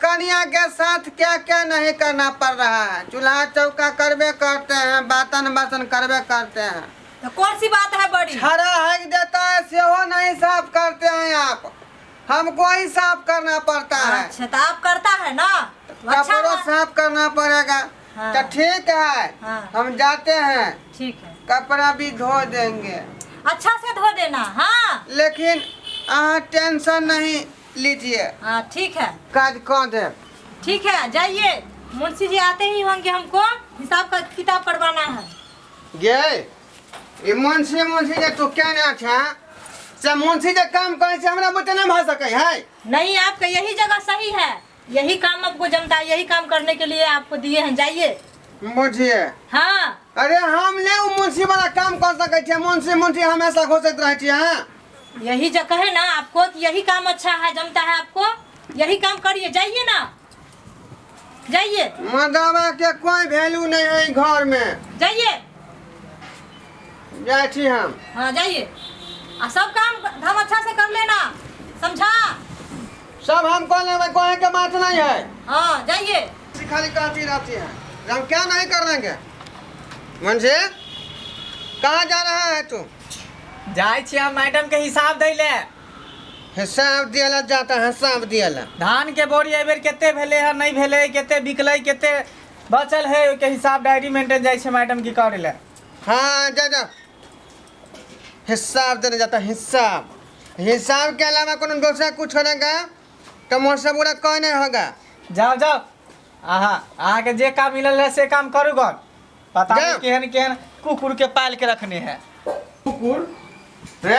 Speaker 4: कन्या के साथ क्या क्या नहीं करना पड़ रहा है। चूल्हा चौका करबे करते हैं बर्तन बासन करबे करते हैं।
Speaker 5: तो कौन सी बात है बड़ी?
Speaker 4: छरा हक देता है सेहो नहीं साफ करते हैं आप। हमको ही साफ करना पड़ता है।
Speaker 5: अच्छा तो आप करता है ना? तो अच्छा
Speaker 4: कपड़ों
Speaker 5: है।
Speaker 4: साफ करना पड़ेगा।
Speaker 5: हाँ।
Speaker 4: तो ठीक है।
Speaker 5: हाँ।
Speaker 4: हम जाते हैं
Speaker 5: ठीक है।
Speaker 4: कपड़ा भी धो देंगे
Speaker 5: अच्छा से धो देना। हाँ
Speaker 4: लेकिन आप टेंशन नहीं लीजिए
Speaker 5: हाँ ठीक है।
Speaker 4: काज कर दे।
Speaker 5: ठीक है जाइए, मुंशी जी आते ही होंगे, हमको हिसाब का किताब करवाना है।
Speaker 4: ये मुंशी जे तू क्या ना छा से मुंशी जे काम करे से हमरा बते नहीं भ सके है।
Speaker 5: नहीं आपका यही जगह सही है, यही काम आपको जमता है, यही काम करने के लिए आपको दिए हैं, जाइए।
Speaker 4: बुझिए
Speaker 5: हाँ
Speaker 4: अरे हम ले उ मुंशी वाला काम कर सके छे। मुंशी हमेशा घोषित रहे छे। हां
Speaker 5: यही जगह है ना आपको कि यही काम अच्छा है, जमता है आपको, यही काम करिए, जाइए ना जाइए।
Speaker 4: मदावा के कोई वैल्यू नहीं है घर में।
Speaker 5: जाइए।
Speaker 4: जाए छी हम।
Speaker 5: हाँ जाइए, सब काम अच्छा से कर लेना, समझा?
Speaker 4: सब हमको लेवे कोई के बात नहीं है।
Speaker 5: हाँ जाइए।
Speaker 4: खाली कहती रहती है हम क्या नहीं कर लेंगे। मुंशी कहाँ जा रहा है तू?
Speaker 3: जाए छी हम मैडम के हिसाब दै ले।
Speaker 4: हिसाब दियला जाता है। हिसाब दियला
Speaker 3: धान के बोरी एहि बेर केते भेले है नहीं भेले, केते बिकले, केते बचल है, ओके हिसाब डायरी मेंटेन जाए छे मैडम की करे ले।
Speaker 4: हाँ जा हिसाब देने जाता। हिसाब के अलावा कोनो दूसरा कुछ करेगा तो मुझसे बुरा कोई नहीं होगा।
Speaker 3: जाओ जाओ अहाँ के जे काम मिलल है से काम करू गन। पता नहीं
Speaker 4: जाओ।
Speaker 3: केहन केहन कुकुर के पाल के रखने हैं।
Speaker 4: कुकुर रे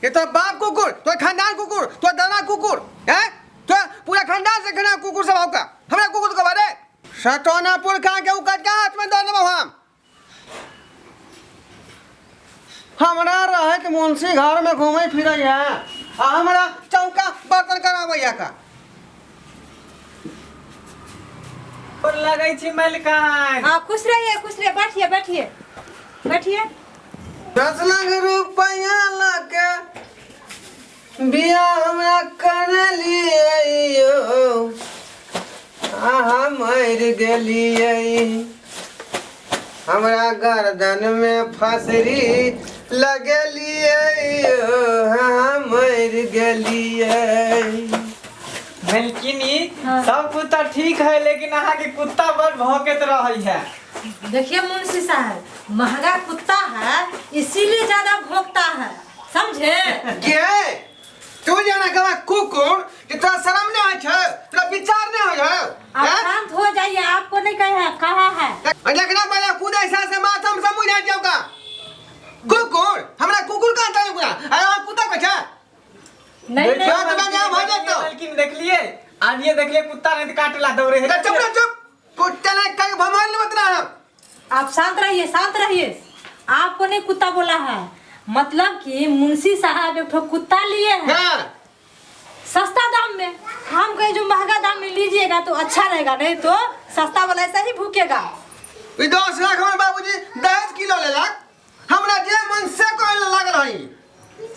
Speaker 4: ये तो बाप कुकुर, तो खानदान कुकुर, तो दादा कुकुर है, तो पूरा खानदान से खाना कुकुर सब होगा। हमरा कुकुर को बारे सटोनापुर कहाँ के उकट का हाथ में दे देबो हम। हमरा रहत मुंशी घर में घूमे फिरे है आ हमरा चौका बर्तन कराबैया का।
Speaker 3: और लगै छी मलकान।
Speaker 5: हाँ खुश रहिए बैठिए बैठिए बैठिए।
Speaker 4: 10 लाख रुपया लगे बिया हमरा कर लियो आ मर गेलिए हमरा गर्दन में फसरी लगलिए मर गेलिए।
Speaker 3: मलकिनी
Speaker 5: हाँ।
Speaker 3: सब कुत्ता ठीक है लेकिन अहाँ के कुत्ता बड़ भौंकत रही है।
Speaker 5: देखिए मुंशी साहब, महंगा कुत्ता है इसीलिए ज्यादा भौंकता है, समझे?
Speaker 4: के तू जाना कहा कुकुर कि तोरा शर्म नहीं है छ, तोरा विचार नहीं हो है।
Speaker 5: आप शांत हो जाइए, आपको नहीं कहा है।
Speaker 4: लेकिन पहले खुद ऐसा से माथा में समझ आ जाओ का। कुकुर हमरा कुकुर कहां था पूरा अरे कुत्ता का छ
Speaker 5: नहीं
Speaker 3: देखिए,
Speaker 5: नहीं
Speaker 3: मलकिन देख लिए आज ये देख लिए कुत्ता ने काटला दौड़े है।
Speaker 4: चुप कुत्ता ने कहीं भमाल मत रहा।
Speaker 5: आप शांत रहिए। आपको नहीं कुत्ता बोला है, मतलब कि मुंशी साहब एक ठो कुत्ता लिए हैं
Speaker 4: हां
Speaker 5: सस्ता दाम में। हम कहे जो महंगा दाम में लीजिएगा तो अच्छा रहेगा, नहीं तो सस्ता वाला ऐसा ही भूकेगा।
Speaker 4: 10 लाख हमर बाबूजी 10 किलो लेलक हमरा जे मन से कहले लागल हई।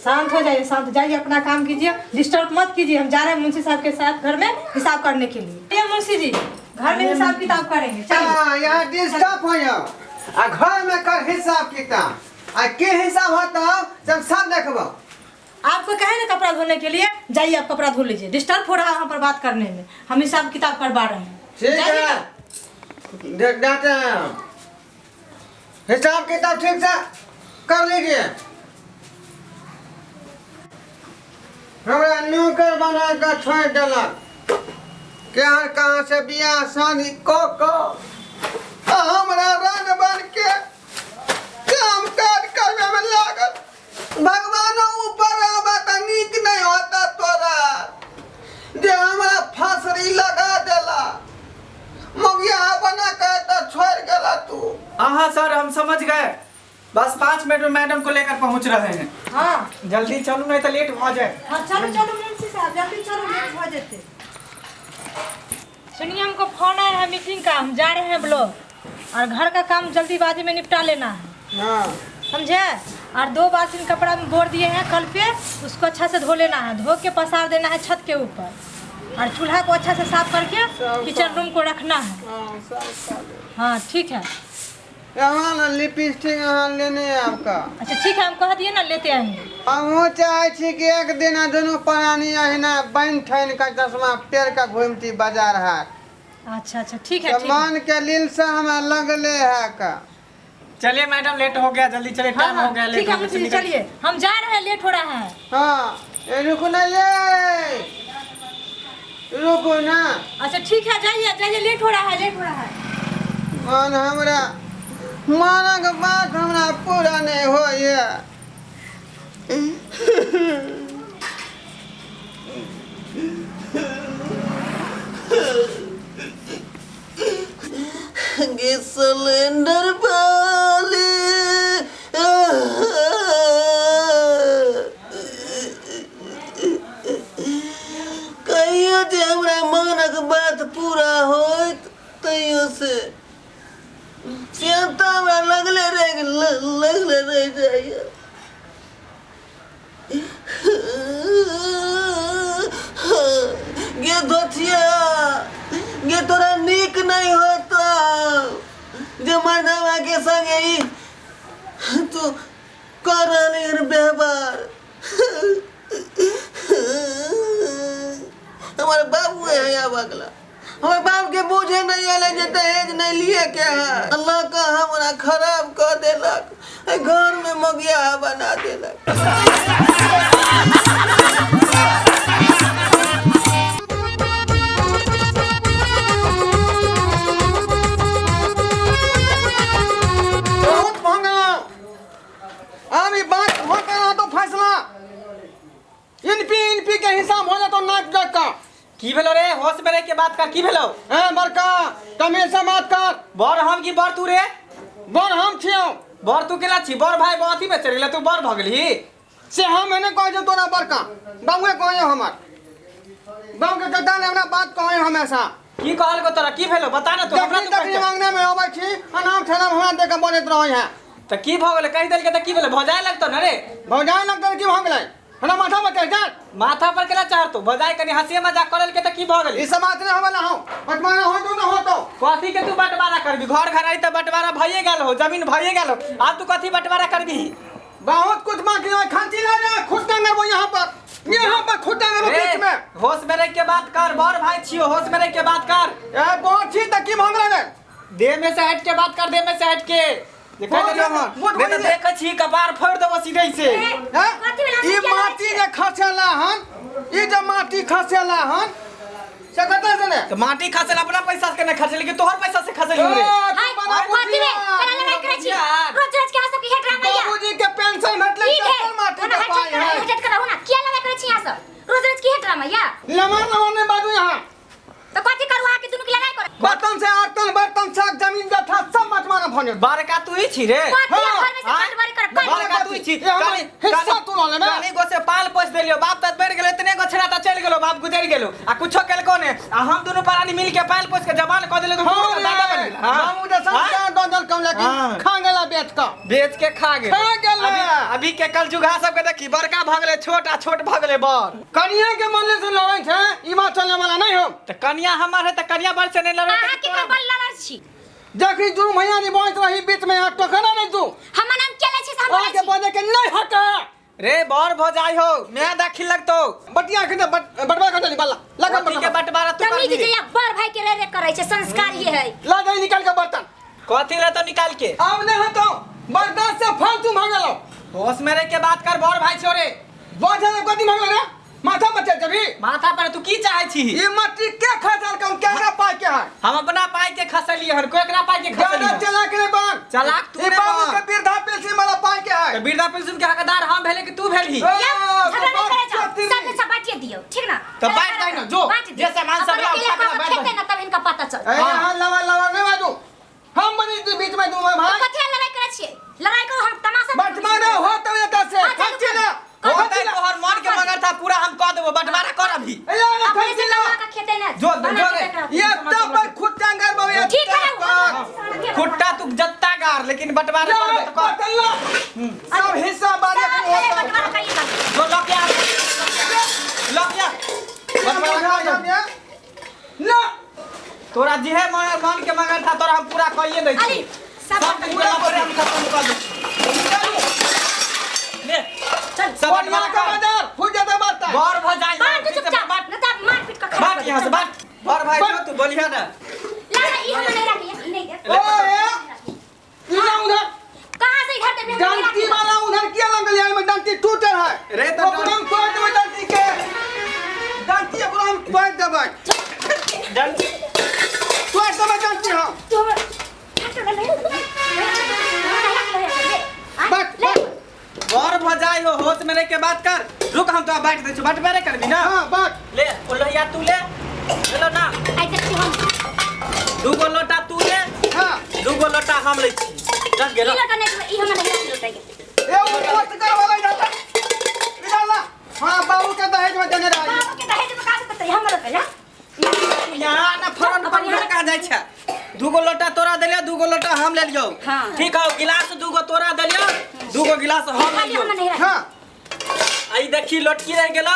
Speaker 5: शांत हो जाइए, शांत जाइए, अपना काम कीजिए, डिस्टर्ब मत कीजिए। हम जा रहे हैं मुंशी साहब के साथ घर में हिसाब करने के लिए। ये मुंशी जी घर में हिसाब किताब करेंगे, चलिए।
Speaker 4: हां यहां डिस्टर्ब हो जाओ आ घर में कर हिसाब किताब आ के हिसाब होता जब सब देखबो।
Speaker 5: आपको कहे ना कपड़ा धोने के लिए, जाइए आप कपड़ा धो लीजिए। डिस्टर्ब हो रहा है यहाँ पर बात करने में, हम हिसाब किताब करवा रहे हैं।
Speaker 4: ठीक
Speaker 5: जाइए
Speaker 4: है
Speaker 5: ना।
Speaker 4: देख डाटे हिसाब किताब ठीक से कर लीजिए। हमरा नौकर बना कर छोड़ देलक केहन कहाँ से बियाह शादी को हमरा रंग बन के काम काज करने में लागल। भगवान ऊपर आबा त नीक नहीं होता तोरा जे हमरा फांसरी लगा देला मगिया बना के तो छोड़ गेला तू।
Speaker 3: हाँ सर हम समझ गए, बस 5 मिनट में मैडम को लेकर पहुंच रहे हैं।
Speaker 5: हाँ
Speaker 3: जल्दी चलो नहीं तो लेट हो जाए।
Speaker 5: हाँ चलो मुंशी साहब जल्दी चलो, लेट हो जाते। सुनिए हमको फोन आया है मीटिंग का, हम जा रहे हैं ब्लॉक और घर का काम जल्दीबाजी में निपटा लेना है,
Speaker 4: हाँ
Speaker 5: समझे? और 2 बाल्टी कपड़ा में बोर दिए हैं कल पे, उसको अच्छा से धो लेना है, धो के पसार देना है छत के ऊपर और चूल्हा को अच्छा से साफ करके किचन रूम को रखना है। हाँ ठीक है।
Speaker 4: यहाँ ना लिपस्टिक यहाँ लेने है आपका।
Speaker 5: अच्छा ठीक है, हम कह दिए ना लेते आएंगे।
Speaker 4: हम चाहे छी कि एक दिन दोनों प्राणी अहिना बन ठन का चश्मा पेड़ का घूमती बाजार है।
Speaker 5: अच्छा ठीक है, ठीक है।
Speaker 4: मन के लील से हमें लगले है का।
Speaker 3: चलिए मैडम लेट हो गया, जल्दी चले, टाइम हो गया।
Speaker 5: ठीक है मुंशी जी चलिए, हम जा रहे हैं, लेट हो रहा है।
Speaker 4: हाँ रुको ना ये रुको ना।
Speaker 5: अच्छा ठीक है, जाइए, लेट हो रहा है।
Speaker 4: मन हमरा मानक बात हमरा पूरा नहीं हो ये। गैस सिलेंडर वाले कहियो जे हमरा मानक बात पूरा होत तैयो से सियाता हमरा लगले रह जाइए। गे धोतिया गे तोरा नीक नहीं होता जे मर्दवा के संगे ही तू कर रही व्यवहार। हमारे बाबू है या बगला हमारे बाप के बूझे नहीं आले जे दहेज नहीं लिए के है। अल्लाह का हमरा खराब कर देलक, घर में मगिया बना देलक। बहुत महंगा अभी बात होता ना तो फैसला इनपी के हिसाब हो जाए तो नाक का
Speaker 3: की भेलो रे होश में रह के बात कर की भेलो
Speaker 4: ए बड़का कमी से बात कर
Speaker 3: बर हम की बर तू रे
Speaker 4: बर हम छियो
Speaker 3: बर तू केला छी बर भाई बाती में चढ़ गेला तू बर भ गेली
Speaker 4: से हम मैंने कह जो तोरा बड़का गाँवे कहे हमार गाँव के कटा ने हमरा बात कहे हमेशा
Speaker 3: की कहल को तोरा की भेलो बता ना तू हमरा
Speaker 4: देखी
Speaker 3: तू
Speaker 4: तकरी
Speaker 3: कहते।
Speaker 4: मांगने में आबै छी अनाम ठेला हमरा देख के बनैत रहै है
Speaker 3: त की भ गेलै कहि देल के त की भेलै भजाए लगतो न रे
Speaker 4: भौजाई लगता की भ गेलै हमरा माथा में चढ़ जा
Speaker 3: माथा पर केला चाहतो भजाए कनी हंसी मजाक करल के त की भ गेलै
Speaker 4: ई सब बात नहीं हवाला हो बटमाना हो तो न हो तो
Speaker 3: कथी के तू बंटवारा करबी घर घर आई त बंटवारा भइए गेल हो जमीन भइए गेल हो अब तू कथी बंटवारा करबी
Speaker 4: बहुत कुछ बाकी है खांची ना जा खुट्टा में वो यहाँ पर खुट्टा में बीच में
Speaker 3: होश में रह के बात कर बर भाई छियो होश में रह के बात कर
Speaker 4: ए बहुत छी त की भ गेलै ने
Speaker 3: देह में से हट के बात कर देह में से हट के देखा
Speaker 4: बहुत
Speaker 3: दे
Speaker 4: ज्यादा, बहुत
Speaker 3: दे
Speaker 4: बढ़िया।
Speaker 3: देख छी कपार फोड़ देबो सीधे से
Speaker 4: ई माटी जे खसेला हन ई जे माटी खसेला हन से कतऽ से ने
Speaker 3: तो माटी खसल अपना पैसा से केना खसल कि तोहर पैसा से खसल रे
Speaker 4: बाबूजी के पेंशन भेटले चप्पल माटी के पाई है लमन लमन ने बाजू यहाँ बर्तन से आर्तन बर्तन साग जमीन जथा सब मचमाना भने
Speaker 3: बारका तू ही छी रे बारका तू ही छी
Speaker 4: ये हमर हिस्सा तू न लेना
Speaker 3: काली गो से पाल पोस देलियो बाप त बैठ गेलो इतने गो छड़ा त चल गेलो बाप गुजर गेलो आ कुछो केलको ने आ हम दोनों प्राणी मिल के पाल पोस के जवान क देले तो दादा बन गेल
Speaker 4: हम उधर सब दंदल कम लेकिन
Speaker 3: हाँ।
Speaker 4: खा गेला बेच के
Speaker 3: खा गेल
Speaker 4: खा गेल
Speaker 3: अभी के कल जुगा सब के देखी बड़का भ गेले छोट आ छोट भ गेले बड़
Speaker 4: कनिया के मनले से लड़ै छै ई बात चलने वाला नहीं हम
Speaker 3: त कन्या हमर है त कन्या बड़ से नहीं लड़े
Speaker 4: देखी जू भैया नहीं बहत रही बीच में हाथ टकरा नहीं तू आगे बने के नहीं हटा
Speaker 3: रे बड़ भजाई हो मैं दाखिल लगतो
Speaker 4: बटिया के बटवा के नहीं बल्ला लगा
Speaker 3: कथी के बंटवारा तू कर दी
Speaker 1: संस्कार ये है
Speaker 4: ला दे निकाल के बर्तन
Speaker 3: कथी ले तो निकाल के
Speaker 4: अब नहीं हटो बर्दाश्त से फालतू भागलो
Speaker 3: होश में रह के बात कर बड़ भाई छोरे
Speaker 4: बोझ है कथी भागलो रे माथा में चढ़ जबी
Speaker 3: माथा पर तू की चाहे छी
Speaker 4: ये मट्टी के खसल कम केकरा पाई के है
Speaker 3: हम अपना पाई के खसलिए हर कोई एकरा पाई के
Speaker 4: गाना
Speaker 3: खसलिए
Speaker 4: चला के बन
Speaker 3: चलाक तू
Speaker 4: ये
Speaker 3: रे
Speaker 4: बाबू
Speaker 3: बन।
Speaker 4: के वृद्धा पेंशन वाला पाई के है
Speaker 3: तो बिरदा पेंशन के हकदार हम भेले कि तू भेलही तो बांट दे ना जो जे सामान सब ला उठा के बांट दे
Speaker 1: तब इनका पता चल
Speaker 4: ए हां लवा लवा नहीं बाजू हम बनी तू बीच में दूर भाई
Speaker 1: लड़ाई करो हम तमाशा
Speaker 4: बटमाना हो तो ये कैसे खच्ची ना
Speaker 3: होता है तोहर मन के मगर था पूरा हम कह देबो बंटवारा कर अभी
Speaker 4: ए यार
Speaker 1: अपने
Speaker 4: खच्ची
Speaker 1: से
Speaker 4: ना
Speaker 1: लगा के खेते ना
Speaker 3: जो रे
Speaker 4: ये तब खुद जंगल में ये
Speaker 1: ठीक है
Speaker 3: खुट्टा तू जत्ता गार लेकिन बंटवारा कर तो कर
Speaker 4: सब हिस्सा बारे में होता है
Speaker 3: जो लकिया बंटवारा
Speaker 4: ना
Speaker 3: तोरा जिहे मन के मगर था तोरा हम पूरा कहिए दै छी सब पूरा पर हम खत्म कर दे ले
Speaker 1: चल
Speaker 3: सब
Speaker 4: बनिया का बाजार फूट जाता बात है
Speaker 3: बर भजाई
Speaker 1: बांट चुपचाप न तब मार पीट का खराब
Speaker 3: बात यहाँ से बात बर भाई जो तू बोलिया ना
Speaker 1: लड़ा ई हम नहीं रखिए नहीं दे
Speaker 4: ओए इधर उधर
Speaker 1: कहां से घर पे
Speaker 4: डंटी वाला उधर क्या लग गया में डंटी टूटे है
Speaker 3: रे तो
Speaker 4: हम तोड़ देबे डंटी के डंटी को हम तोड़ देबे
Speaker 3: डंटी
Speaker 4: तोड़ देबे डंटी हम
Speaker 1: तो
Speaker 4: बट
Speaker 3: बर भजाई हो होश में रह के बात कर रुक हम तो बैठ दे छु बैठ बेरे करबी ना
Speaker 4: हां बट
Speaker 3: ले ओ लोहिया तू ले लो ना
Speaker 1: ऐसे तू हम
Speaker 3: दू गो लोटा तू ले
Speaker 4: हां
Speaker 3: दू गो लोटा हम ले छी रख गेलो
Speaker 1: ई लगने ई हम नहीं लुटाएंगे
Speaker 4: ए वो मत कर वाला इधर ला हां बाबू के दहेज में देने रही
Speaker 1: बाबू के दहेज में का से हम लुटाया
Speaker 3: यहाँ ना फरन पर का जाय छै दू गो लोटा तोरा देलियो दू गो लोटा हम ले लियो
Speaker 1: हाँ।
Speaker 3: ठीक है गिलास दू गो तोरा देलियो दू गो गिलास हम ले
Speaker 1: खाली
Speaker 3: लियो
Speaker 1: हम नहीं रख
Speaker 4: हां
Speaker 3: आई देखी लटकी रह गेलो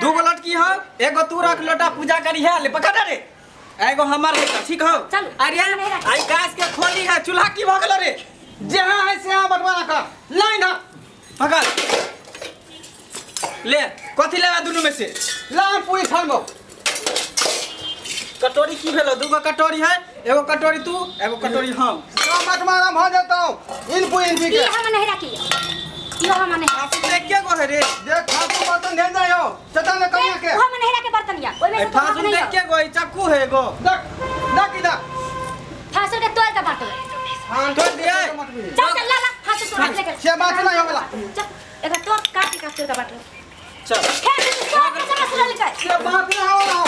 Speaker 3: दू गो लटकी हो एगो तू रख लोटा पूजा करी है ले पकड़ रे एगो हमर है ठीक हो
Speaker 1: चल,
Speaker 3: अरे
Speaker 1: नहीं रख।
Speaker 3: आई गैस के खोली है चूल्हा की भ गेलो रे
Speaker 4: जहां है से हां बटवारा का लाइन हां
Speaker 3: पकड़ ले कथी लेवा दुनु में से
Speaker 4: ला पूरी खाबो
Speaker 3: कटोरी की भेलो दूगो कटोरी है एगो कटोरी तू एगो कटोरी हम
Speaker 4: तो बटवारा भ जातो इन पी
Speaker 1: ई
Speaker 4: के
Speaker 1: हम नहीं रखिए ई हम नहीं
Speaker 3: आसु देख के गो है रे
Speaker 4: देख खातू बर्तन दे जायो चटा ने कमिया के
Speaker 1: हम नहीं रखे बर्तन या ओइ में
Speaker 3: ए
Speaker 1: से
Speaker 3: फासु
Speaker 1: नहीं
Speaker 3: देख के गो चक्कू है एगो
Speaker 4: देख इधर
Speaker 1: फासर के तोड़ के बांट
Speaker 4: हां
Speaker 3: तोड़ दिए
Speaker 1: चल चल ला फासर तोड़ ले
Speaker 4: से बात नहीं होगा
Speaker 1: चल एक तोड़ काट के बांट
Speaker 3: चल
Speaker 1: है सब मसाला लेके
Speaker 4: से बात नहीं होगा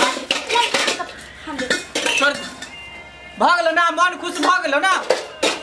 Speaker 3: मन खुश भ गेलो ना।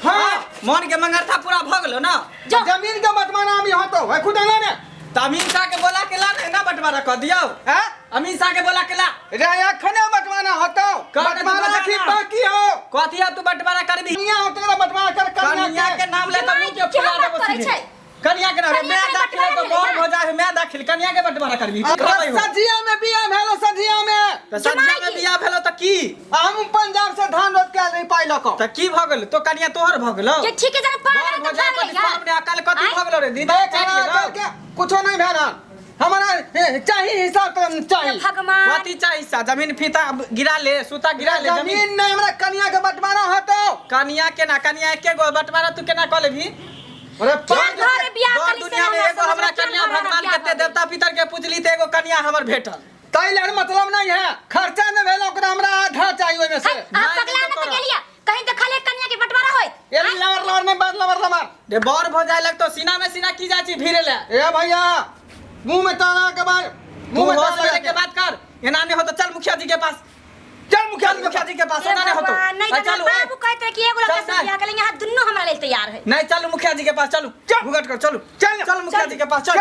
Speaker 4: हाँ
Speaker 3: मन के मंगरथा पूरा भ गेलो ना।
Speaker 4: जमीन के बंटवारा हम यहाँ तो है खुद आना ने
Speaker 3: त अमीन शाह के बोला के ला ना बंटवारा कर दियो।
Speaker 4: हैं
Speaker 3: अमीन शाह के बोला के ला।
Speaker 4: रे अखने बंटवारा होतो बंटवारा की बाकी हो
Speaker 3: कथिया तू बंटवारा करबी।
Speaker 4: कन्या होतो ना बंटवारा कर
Speaker 3: कन्या के नाम ले त मुंह के फुला देबो सीधे। कन्या के नाम मैं दाखिल तो बहुत हो जाए मैं दाखिल कन्या के बंटवारा करबी।
Speaker 4: सजिया में बिया भेलो सजिया में
Speaker 3: त सजिया में बियाह भेलो त की
Speaker 4: हम पंजाब से धान रोज के नहीं पाइलो को
Speaker 3: त की भ गेल तो कन्या तोहर भ गेलो।
Speaker 1: ये ठीक है जरा
Speaker 3: बर
Speaker 1: पागल
Speaker 3: हो जाए
Speaker 1: तो
Speaker 3: तो सामने अकल कथि भ गेलो रे दीदा
Speaker 4: के कुछो नहीं भेना हमारा चाहिए हिसाब तो चाहिए
Speaker 1: भगवान
Speaker 3: कथि चाहिए सा जमीन फीता गिरा ले सूता गिरा ले
Speaker 4: जमीन नहीं हमरा कन्या के बंटवारा होतो
Speaker 3: कन्या के ना कन्या एके गो बंटवारा तू केना क लेबी।
Speaker 4: अरे
Speaker 1: क्या घर बियाह
Speaker 3: दो
Speaker 1: करी से
Speaker 3: दुनिया में एगो हमरा कन्या भगवान के देवता पितर के पूजली त एगो कन्या हमर भेटल।
Speaker 4: तैले मतलब नहीं है खर्चा न भेलो ओकरा हमरा आधा चाहिए ओइ में से
Speaker 1: आप पगला न तो गेलिया कहीं तो खाली कन्या के बंटवारा होय।
Speaker 4: ये लवर लवर में बात लवर लवर
Speaker 3: रे बर भ जाए लगतो सीना में सीना की जाची भिरे ले।
Speaker 4: ए भैया मुंह में ताला के बाद
Speaker 3: मुंह में होश में के बात कर एना नहीं हो तो चल मुखिया जी के पास। चल मुखिया जी के पास एना नहीं हो तो
Speaker 1: नहीं
Speaker 3: चल
Speaker 1: बाबू कहते रहे कि एगो लड़का से बियाह करेंगे हां दुन्नो हमरा लेल तैयार है।
Speaker 3: नहीं चल मुखिया जी के पास चलो भुगट कर चलो चल मुखिया जी के पास चल।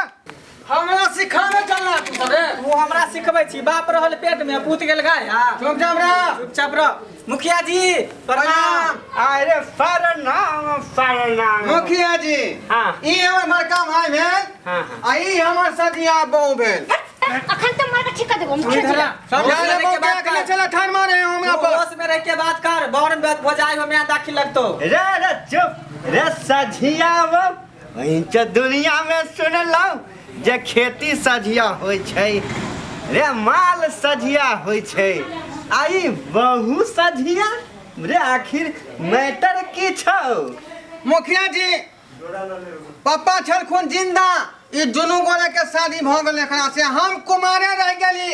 Speaker 4: हमरा सिखावे चलना तू सबे
Speaker 3: वो हमरा सिखबै छी बाप रहल पेट में पूत गेल गाय
Speaker 4: चुपचाप रह
Speaker 3: चुपचाप रह। मुखिया जी प्रणाम।
Speaker 6: अरे प्रणाम
Speaker 4: मुखिया जी
Speaker 6: हाँ।
Speaker 4: ई हमर काम है भेल
Speaker 6: हाँ,
Speaker 4: आ ई हमर सदिया बहु भेल
Speaker 1: अखन तो मार के ठीक कर देबो मुखिया जी
Speaker 4: जाने को क्या के चला ठान मारे हमरा पर
Speaker 3: होश में रह के बात कर बौर में हो जाए हो मैं दाखिल लगतो।
Speaker 6: रे चुप रे सझिया वो दुनिया में सुन लो जे खेती सझिया होइ छै रे माल सझिया होइ छै आई बहु सझिया रे आखिर मैटर की छौ।
Speaker 4: मुखिया जी पापा छलखुन जिंदा ई दुनू गोरे के शादी भ गेल एकरा से हम कुमारे रह गेली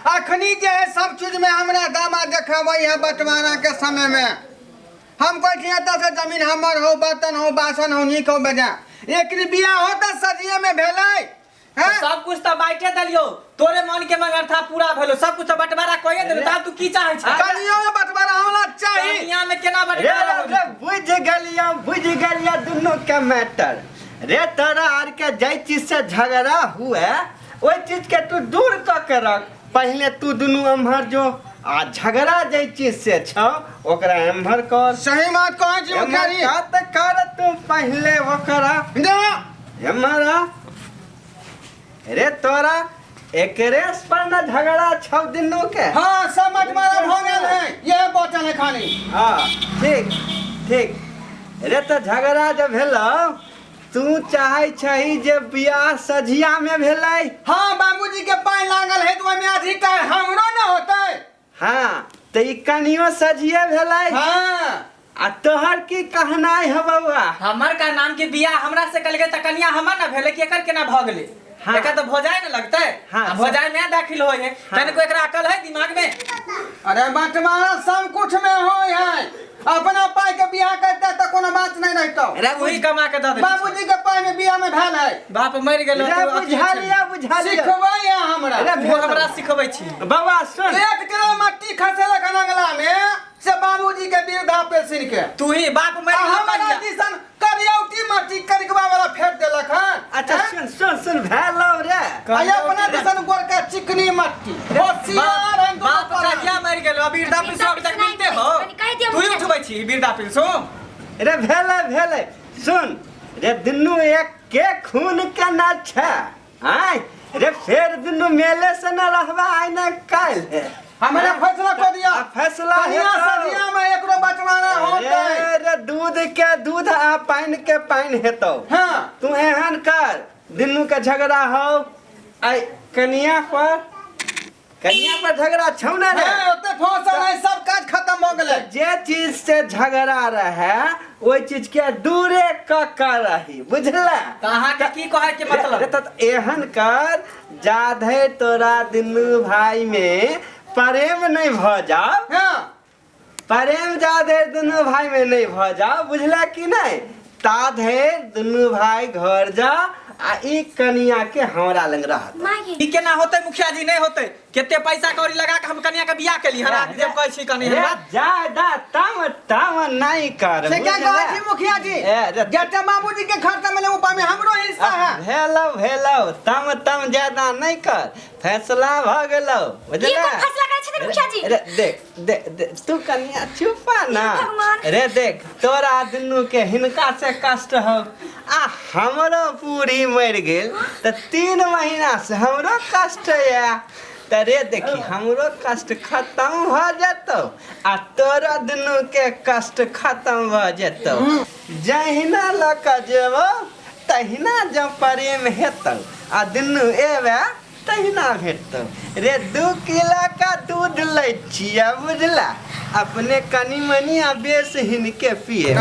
Speaker 4: अखनी जे है सब चीज में हमरा दामाद देखाबै है बंटवारा के समय में हम कोई ठियाता से जमीन हमर हो बर्तन हो बासन हो नीक हो बजा एकरी बियाह होता सजिए में भेलै हैं
Speaker 3: सब कुछ तो बाइटे दलियो तोरे मन के मंगरथा पूरा भेलो सब कुछ तो बंटवारा कइए देलो तब तू की चाहे छ।
Speaker 4: कनियो में बंटवारा हमरा चाहिए
Speaker 3: दुनिया में केना
Speaker 6: रे
Speaker 3: बंटवारा
Speaker 6: रे बुझ गलिया दुनू के मैटर रे तोरा आर के जई चीज से झगड़ा हुए ओई चीज के तू दूर क के रख पहले तू दुनू अम्हर जो आ झगड़ा जई चीज से छौ ओकरा एम्हर कर।
Speaker 4: सही बात कहै छी मुखिया जी
Speaker 6: त कर तू पहले ओकरा
Speaker 4: जा
Speaker 6: हमारा रे तोरा एकरे पर न झगड़ा छौ दिनों के।
Speaker 4: हां सब बंटवारा हो गेल है ये बचल है खाली
Speaker 6: हाँ ठीक रे तो झगड़ा जब भेलो तू चाहे छही जे बियाह सझिया में भेलै।
Speaker 4: हाँ बाबूजी के पाय लागल है तो में अधिकार हमरो न होतै।
Speaker 6: हाँ तो ई कनियो सझिए भेलै।
Speaker 4: हाँ
Speaker 6: आ तोहर की कहनाई है बउआ।
Speaker 3: हमर का नाम के बियाह हमरा से कल गए त कन्या हमर ना भेले कि एकर केना भ गेले।
Speaker 6: हाँ।
Speaker 3: एकर तो भोजाई न लगतै।
Speaker 6: हाँ,
Speaker 3: भोजाई में दाखिल होय है तने को एकरा अकल है दिमाग में।
Speaker 4: अरे बंटवारा सब कुछ में होय है अपना पाय के बियाह करते तो कोनो बात नहीं रहतो
Speaker 3: अरे वही कमा के द दे
Speaker 4: बाबूजी के पाय में बियाह में भेल है
Speaker 3: बाप मर गेल
Speaker 6: रे बुझा लिया
Speaker 4: सिखबै है हमरा
Speaker 6: अरे
Speaker 3: वो हमरा सिखबै छी।
Speaker 6: बउआ सुन
Speaker 4: 1 किलो मट्टी खसेला कनंगला में से बाबूजी के वृद्धा पेंशन के
Speaker 3: तू ही बाप मर
Speaker 4: हमरा दिसन करियौटी मट्टी करिकबा वाला फेंक देलक हन।
Speaker 6: अच्छा सुन भेलो रे
Speaker 4: आय अपना दिसन गोरका चिकनी मट्टी होशियार हम
Speaker 3: बाप का क्या मर गेल अभी वृद्धा पेंशन तक मिलते हो तू ही उठबै छी वृद्धा पेंशन।
Speaker 6: रे भेले सुन रे दुनू एक के खून के ना छै आय रे फेर दुनू मेले से न रहबा आइ न काल
Speaker 4: हमने फैसला कर दिया
Speaker 6: फैसला
Speaker 4: कन्या सदिया में एकरो बंटवारा होतै।
Speaker 6: रे दूध के दूध आ पानी के पानी हेतौ।
Speaker 4: हां
Speaker 6: तू एहन कर दुनू के झगड़ा हो आई कन्या पर झगड़ा छौ ना रे
Speaker 4: ओते फौसल है सब काज खत्म हो गेलै।
Speaker 6: जे चीज से झगड़ा रहे ओई चीज के दूरे क रही बुझला।
Speaker 3: कहां के की कहे के मतलब
Speaker 6: रे त एहन कर जाधे तोरा दुनू भाई में प्रेम नहीं भ जाओ
Speaker 4: हां
Speaker 6: प्रेम जाधे दुनू भाई में नहीं भ जाओ बुझला कि नहीं ताधे दुनू भाई घर जा आ ई कनिया के हमरा लग रहत
Speaker 1: मागे
Speaker 3: ई केना होतै मुखिया जी नहीं होतै केते पैसा कौड़ी लगा के हम कन्या के बियाह केली हरा जब कहै छी कनी हमरा
Speaker 6: ज्यादा तम नहीं कर
Speaker 2: से क्या कहै छी मुखिया जी जते बाबूजी के खर्चा में ऊपर में हमरो हिस्सा है
Speaker 6: हेलो तम ज्यादा नहीं कर फैसला भ गेलो
Speaker 1: की
Speaker 6: बुझला
Speaker 1: कोन फैसला करै छथिन मुखिया जी
Speaker 6: अरे देख तू कन्या छुपा ना
Speaker 1: भगवान।
Speaker 6: रे देख तोरा दुनू के हिनका से कष्ट हो आ हमरो पूरी मर गेल त 3 महीना से हमरो कष्ट है त रे देखी हमरो कष्ट खत्म भ जतौ आ तोरा दुनू के कष्ट खत्म भ जतौ जहिना लक जेबो तहिना जब प्रेम हेतौ आ दुनू एबे तहिना भेटतौ रे 2 किलो का दूध लै छियै बुझला अपने कनी मनी आ बेस हिनके पिए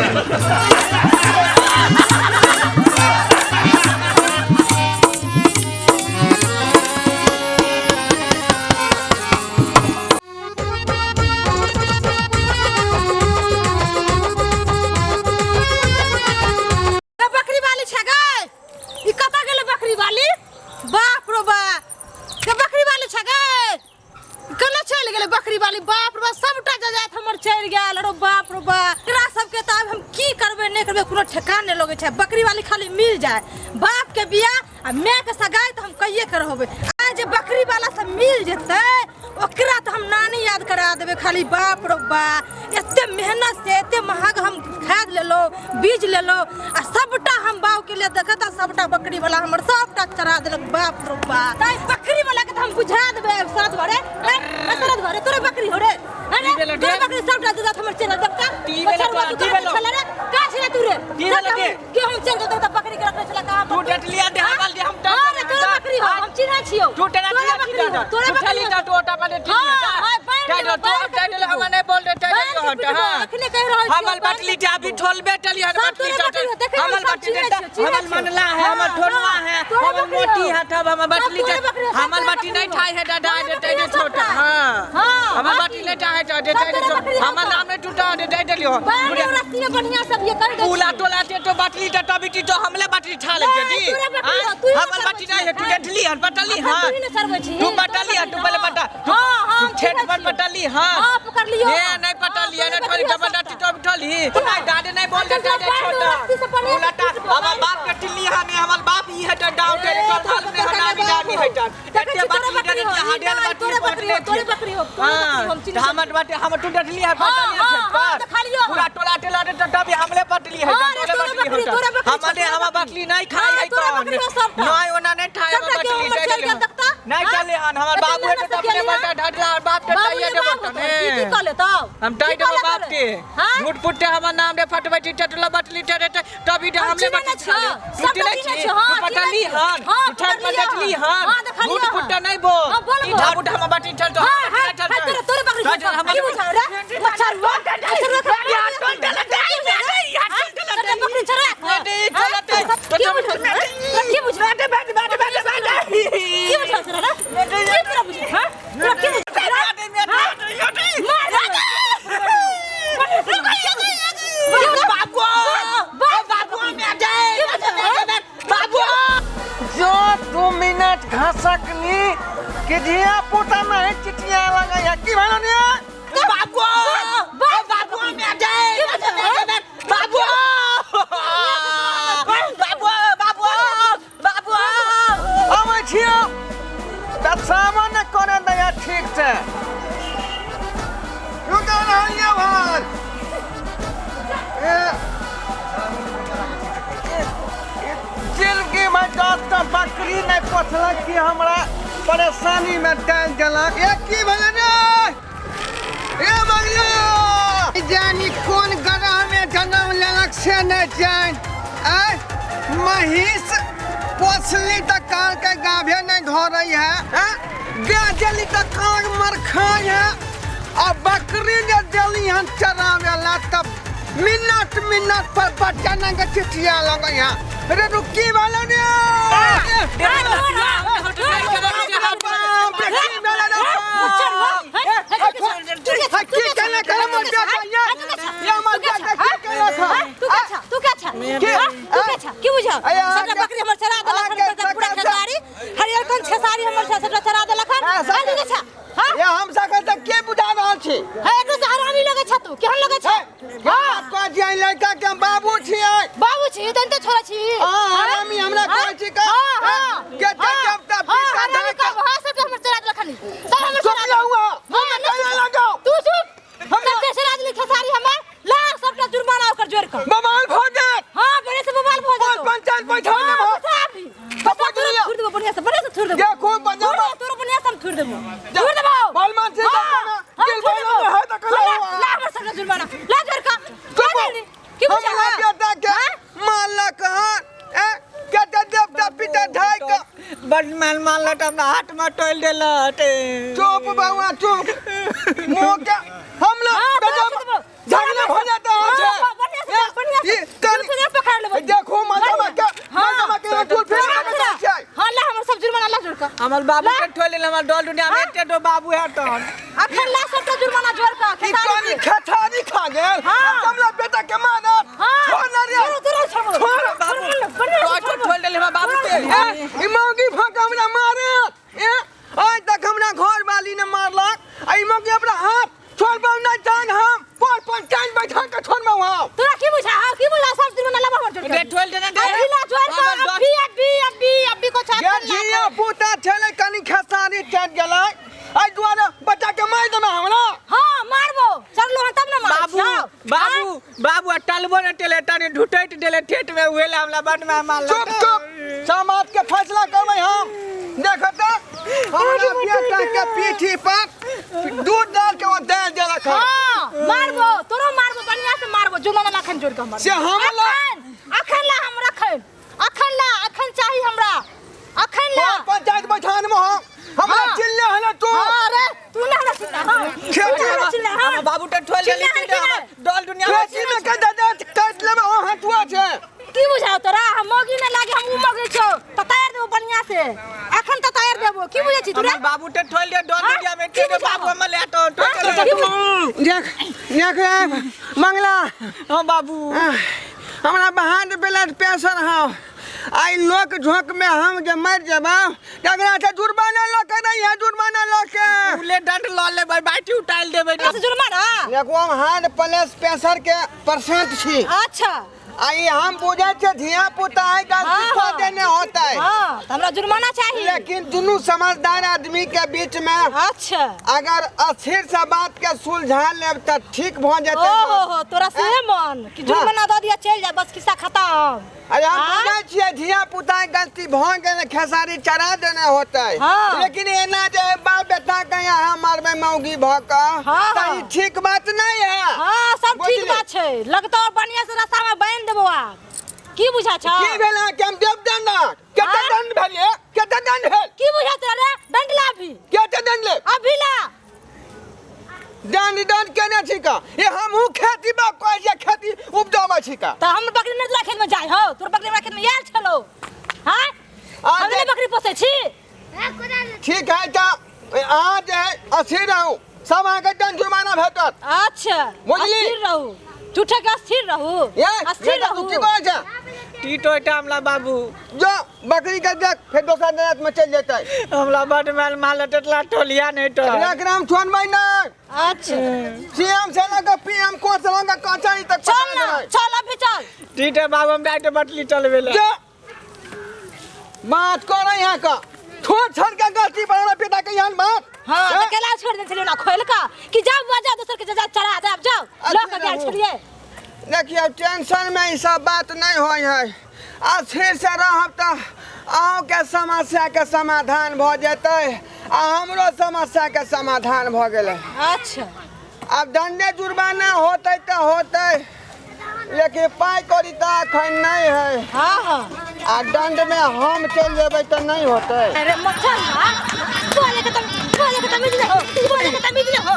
Speaker 5: बकरी वाली छगे ई कता गेले बकरी वाली बाप रो बाप के बकरी वाली छगे कने चल गेले बकरी वाली बाप रो बाप सबटा जात हमर चल गेल रो बाप एकरा सब के त हम की करबे नहीं करबे कोनो ठेकान नहीं लगे छै बकरी वाली खाली मिल जाए बाप के बियाह आ माय के सगाई त हम कहिए कर होबे आज बकरी वाला सब मिल जेते ओकरा त हम नानी याद करा देबे खाली बाप रो बाप एते मेहनत से एते महंग हम खाद लेलो बीज लेलो आ सबटा हम बाव के लिए देखता सबटा बकरी वाला हमर सबटा चरा देलक बाप रो बाप ताई बकरी वाला के त हम बुझा देबे सरद भरे सरद भरे तोरे बकरी हो रे अरे तोरे बकरी सबटा देत हमर चरा देखता रे का छले तू रे के हम चल गए त बकरी के रखले छला का
Speaker 3: तू डटलिया दे हमल दे हम
Speaker 5: अरे तोरे बकरी हो हम चिन्हा छियो
Speaker 3: तू डटलिया
Speaker 5: बकरी हो तोरे बकरी
Speaker 3: तो टोटा पर टाइटल हम नहीं बोल टाइटल हट हां
Speaker 5: रखने कह रहल
Speaker 3: हमल बटली अभी ठोलबे टली बटली हमल बटली हमल मनला है हमल ठोनवा है हमल मोटी है तब हम बटली हमल बटली नहीं ठाई है डाडा टाइटल छोटा हां हमल बटली नहीं ठाई है टाइटल हमल नाम नहीं टूटा टाइटल हो
Speaker 5: रस्सी में बढ़िया सब ये कर दे
Speaker 3: पूला टोला तो बटली टबिटी तो हमले बटली ठा ले दी हमल बटली नहीं है तू डटली है बटली हां तू बटली है तू पहले बटा हां छेट पर बटली हां
Speaker 5: हां पकड़ लियो
Speaker 3: ये नहीं पटली है नहीं डबल तो बिठली नहीं दादे नहीं बोल दे छोटा पूला टा हमर बाप के टिल्ली हमें हमर बाप ई है डाउन के तो फल में हटा बिडानी है एते बटली डे हाडेल बटली
Speaker 5: तोरे बकरी हो
Speaker 3: हां हमर बाटे हम टू डटली है बटली है पूरा टोला टेला दे तब हमले बटली है हमले हम बकली नहीं खाई है कौन नहीं ओना नहीं खाई हम बटली नहीं चले हन हमर बाबू है तो अपने बटा ढडला बाप के चाहिए दे बटने
Speaker 5: की कर लेता
Speaker 3: हम टाइट हो बाप के झूठ फुटे हमर नाम दे फटबटी टटला बटली टे तभी दे हमले बटली टूटी नहीं छी पटली हन उठल बटली हन झूठ फुटे नहीं बोल ई ढाबू हम बटली चल तो
Speaker 5: तोरे बकरी की बुझा रे मच्छर वो बकरी चरा की बुझा की बुझा रे की बुझा हां की
Speaker 7: जो 2 मिनट घसकनी कि धिया पुता नहीं चिटिया लगा या की भलो ने
Speaker 3: बाबू बाबू में जाए बाबू बाबू बाबू बाबू
Speaker 7: आवे छियो त सामान करे दया ठीक से रुका रहिए भाई जिंदगी में तो बकरी नहीं पोछला कि हमरा परेशानी में डाल देलक ये की भले ने ए बगलिया जानी कौन ग्रह में जन्म लेलक से न जान महिष पोछली त कान के गाभे नहीं धरई है गाजली त कान मर खाई है और बकरी ने जली हम चरावेला तब मिनट पर बच्चा न के चिटिया लगई है अरे रुकी वाला ने
Speaker 5: तू क्या अच्छा की बुझा सबटा बकरी हमर चरा देलक केहन लगे छै
Speaker 7: हां को जे लड़का के बाबू छियै
Speaker 5: बाबू छी तन तो छोरा छी
Speaker 7: हां हरामी हमरा कहै छी का के देवता पिता
Speaker 5: हां का भाषा तो हमर चला रखनी सब हमर
Speaker 7: चला हुआ
Speaker 5: हां
Speaker 7: कहने लगाओ
Speaker 5: तू चुप हम कैसे राज लिखे सारी हमर ला सबटा जुर्माना ओकर जोड़ कर
Speaker 7: बवाल भऽ जात
Speaker 5: हां बड़े से बवाल भऽ जात
Speaker 7: पंचायत बैठा ने
Speaker 5: पता छोड़ देबो बढ़िया से छोड़ देबो
Speaker 7: ये खूब बजा
Speaker 5: तोरो बढ़िया से छोड़ देबो
Speaker 7: बाल मान से दिल बाल में है त कला
Speaker 5: ला हमर सबटा जुर्माना ला जोड़ का की बुझा
Speaker 7: हमरा बेटा के मारला कहां के देवता पिता ढाई का
Speaker 3: बड़ मान लट अपना हाथ में टोल देलट
Speaker 7: चुप बाबा चुप मुंह के हम लोग गजब झगड़ा हो जाता है ये कर
Speaker 5: पकड़ ले
Speaker 7: देखो मजा के टूल फेंक के
Speaker 5: हां ला हमर सब जुर्माना ला जोड़ का
Speaker 3: हमर बाबू के ठोल ले हमर डोल दुनिया में एते दो बाबू है तो
Speaker 5: अखन ला सबटा जुर्माना जोड़ का
Speaker 7: किसानी खठारी खा गेल कमला बेटा के मानत छोड़ ना रे
Speaker 5: छोड़
Speaker 3: बाबू ठोल ले हमर बाबू के
Speaker 7: ई मौगी भक हमरा मारत आज तक हमरा घर वाली ने मारलक आई मौगी अपना हाथ छोड़ पाऊ ना जान हम पर पंचायत बैठा के छोड़ में वहां
Speaker 5: तोरा की बुझा की बुझा सब जुर्माना ला हमर जोड़
Speaker 3: दे ठोल देना दे
Speaker 5: अभी जोड़ का अभी को छाप
Speaker 7: ये जिया पुता छले कनी खसारी चट गेलै आई दुआरे बच्चा के मार देना हमरा
Speaker 5: हां मारबो चललो तब ना मार
Speaker 3: बाबू टलबो न टेले तने ढुटैत देले ठेठ में उहेला हमला बड में मार
Speaker 7: चुप समाज के फैसला करबै हम देखत हमरा बेटा के पीठी पर दूध डाल के वो दे दे रखा
Speaker 5: हां मारबो तोरो मारबो बढ़िया से मारबो जुर्माना लाखन जोड़ के मार
Speaker 7: से हमला
Speaker 5: अखन ला हम अखन चाहिए हमरा अखन ला
Speaker 7: पंचायत बैठान में हमरा चिल्ले हला तू
Speaker 5: अरे तू ना चिल्ला
Speaker 3: हम बाबू टे ठोल ले डोल दुनिया में
Speaker 7: खेती में के दादा काट ले ओ हटुआ छे
Speaker 5: की बुझाओ तोरा हम मोगी ने लागे हम उमगे छो त तैयार देबो बढ़िया से अखन त तैयार देबो की बुझे छी तू रे
Speaker 3: बाबू टे ठोल ले डोल दुनिया में के बाबू हम ले तो
Speaker 7: देख मंगला
Speaker 3: हां बाबू
Speaker 7: हमरा बहाद ब्लड प्रेशर है आई लोक झोंक में हम जे मर जेबा तगड़ा से जुर्माना लो के नहीं है जुर्माना लो के
Speaker 3: उले डंड ल ले बाटी उठाल देबे
Speaker 5: कैसे जुर्माना
Speaker 7: देखो हम हार्ट प्लस प्रेशर के परसेंट छी
Speaker 5: अच्छा
Speaker 7: आई हम बुझे छे धिया पुता है गलती को देने होता है
Speaker 5: हां हमरा जुर्माना चाहिए
Speaker 7: लेकिन दोनों समझदार आदमी के बीच में
Speaker 5: अच्छा
Speaker 7: अगर अस्थिर सा बात के सुलझा लेब त ठीक भ जेते
Speaker 5: ओहो तोरा से मन कि जुर्माना द दिया चल जा बस किस्सा खत्म
Speaker 7: अरे हम बुझे छिए धिया पुता के गलती भ गेल खेसारी चढ़ा देने होता है लेकिन एना जे बाप बेटा के यहाँ मारबे मौगी भ का त ई ठीक बात नहीं है
Speaker 5: हां सब ठीक बात छै लगतो बढ़िया से रास्ता में बांध देबो आप की बुझा छ
Speaker 7: की भेला के हम देव दंड केते दंड भेले केते दंड भेल
Speaker 5: की बुझा तोरा दंड ला भी
Speaker 7: केते दंड ले
Speaker 5: अभी ला
Speaker 7: दंड केने छी का ये हमहु खेती बा कोइ जे खेती उपजाबै छी का
Speaker 5: त हम बकरी ने खेत में जाय हो तोर बकरी हमरा खेत में यार छलो हां हमने बकरी पोसे छी
Speaker 7: ठीक है त आज अस्थिर रहू सब आगे दंड जुर्माना भेटत
Speaker 5: अच्छा
Speaker 7: बुझली
Speaker 5: अस्थिर रहू झूठे के अस्थिर रहू अस्थिर रहू
Speaker 7: ठीक हो जा
Speaker 3: टीटो टामला बाबू
Speaker 7: जो बकरी का देख फिर दोसर रात में चल जेतै
Speaker 3: हमला बड माल लटला टोलिया नहीं तो
Speaker 7: ग्राम छोड़बै ना
Speaker 5: अच्छा
Speaker 7: सीएम से लगा पीएम को से लगा कचहरी तक
Speaker 5: चल अभी चल
Speaker 3: टीटे बाबू हम बैठ बटली चलवेला
Speaker 7: बात कर यहां का छोड़ छोड़ के गलती बड़ा पिता के यहां बात
Speaker 5: हां तो केला छोड़ दे चलियो ना खोल का कि जाओ बजा दूसर के जा चढ़ा दे अब जाओ लोग के गाल छोड़िए
Speaker 7: देखिए टेंशन में ई सब बात नहीं होय है अस्थिर से रहब त अहों के समस्या के समाधान भ जेतै आ हमरो समस्या के समाधान भ गेलै
Speaker 5: अच्छा
Speaker 7: अब दंडे जुर्माना होतै त होतै लेकिन पाई कौड़ी त अखन नहीं है
Speaker 5: हां हां
Speaker 7: आ दंड में हम चल जेबै त नहीं होतै
Speaker 5: अरे मच्छर ना बोले के तमीज न हो बोले के तमीज न हो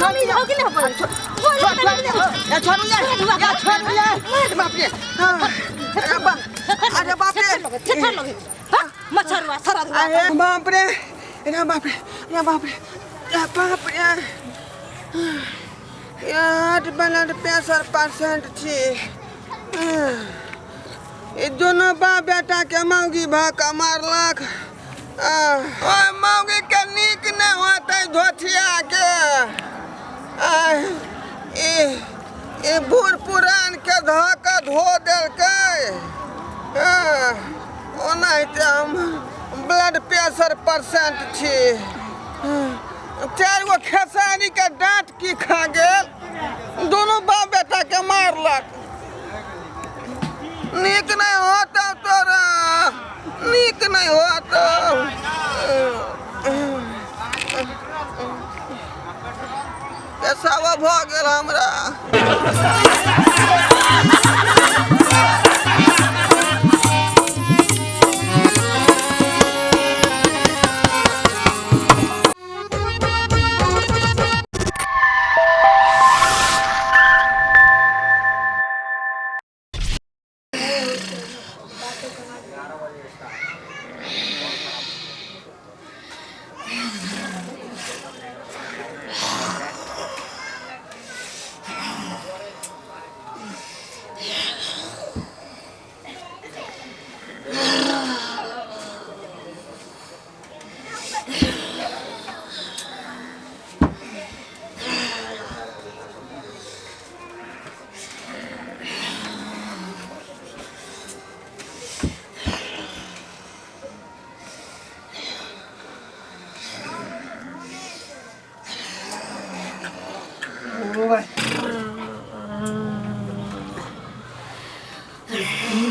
Speaker 5: तमीज हो कि नहीं बोले बोले के तमीज न हो
Speaker 7: या छोड़ ले बाप रे अरे बाप रे
Speaker 5: छछर लगे हां मच्छर हुआ सारा धुआ
Speaker 7: अरे बाप रे अरे बाप रे अरे बाप रे अरे बाप रे यार ब्लड प्रेशर परसेंट छी ये दोनों बाप बेटा के मौगी भाग मारलक ओए मौगी के नीक नहीं होते धोथिया के ये बूढ़ पुरान के धोखा धो देलकै ओनाहिते हम ब्लड प्रेशर पेशेंट छी 4 गो खेसारी के डांट की खा गेल दोनों बाप बेटा के मारलक नीक नहीं होता तोरा नीक नहीं होता पेशाब भ गेल हमरा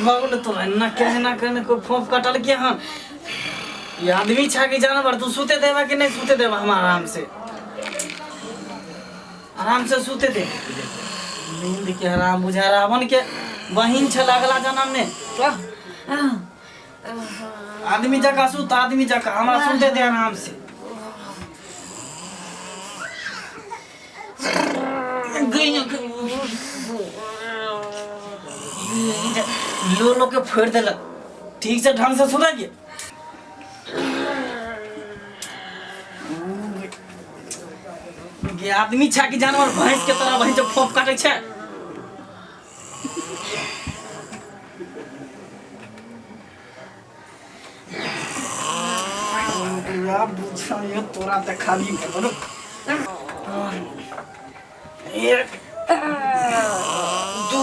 Speaker 3: भगल तो ना कहना करने को फोफ कटल के हन ये आदमी छा के जानवर तू सूते देवा कि नहीं सूते देवा हम आराम से सूते दे नींद के हराम बुझा रावण के बहिन छल अगला जन्म में आदमी जका सूत आदमी जका हमरा सूते दे आराम से लो के फोड़ देलक ठीक से ढंग से सुना गया आदमी छा की जानवर भैंस के तरह वही जब फोफ काटे छे बुझाइयो तोरा त खाली एक 2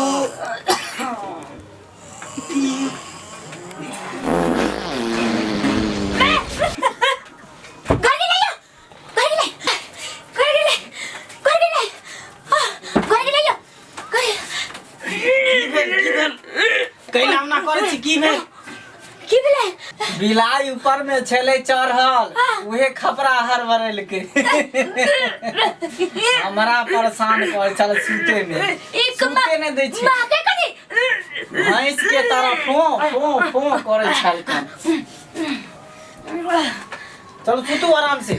Speaker 3: बिलाई ऊपर में छले चढ़ल उहे खपरा हर बरल के हमरा परेशान कर चल सूते में सूते ने दै छी भैंस के तरह फो फो फो करे छल चल सूतू आराम से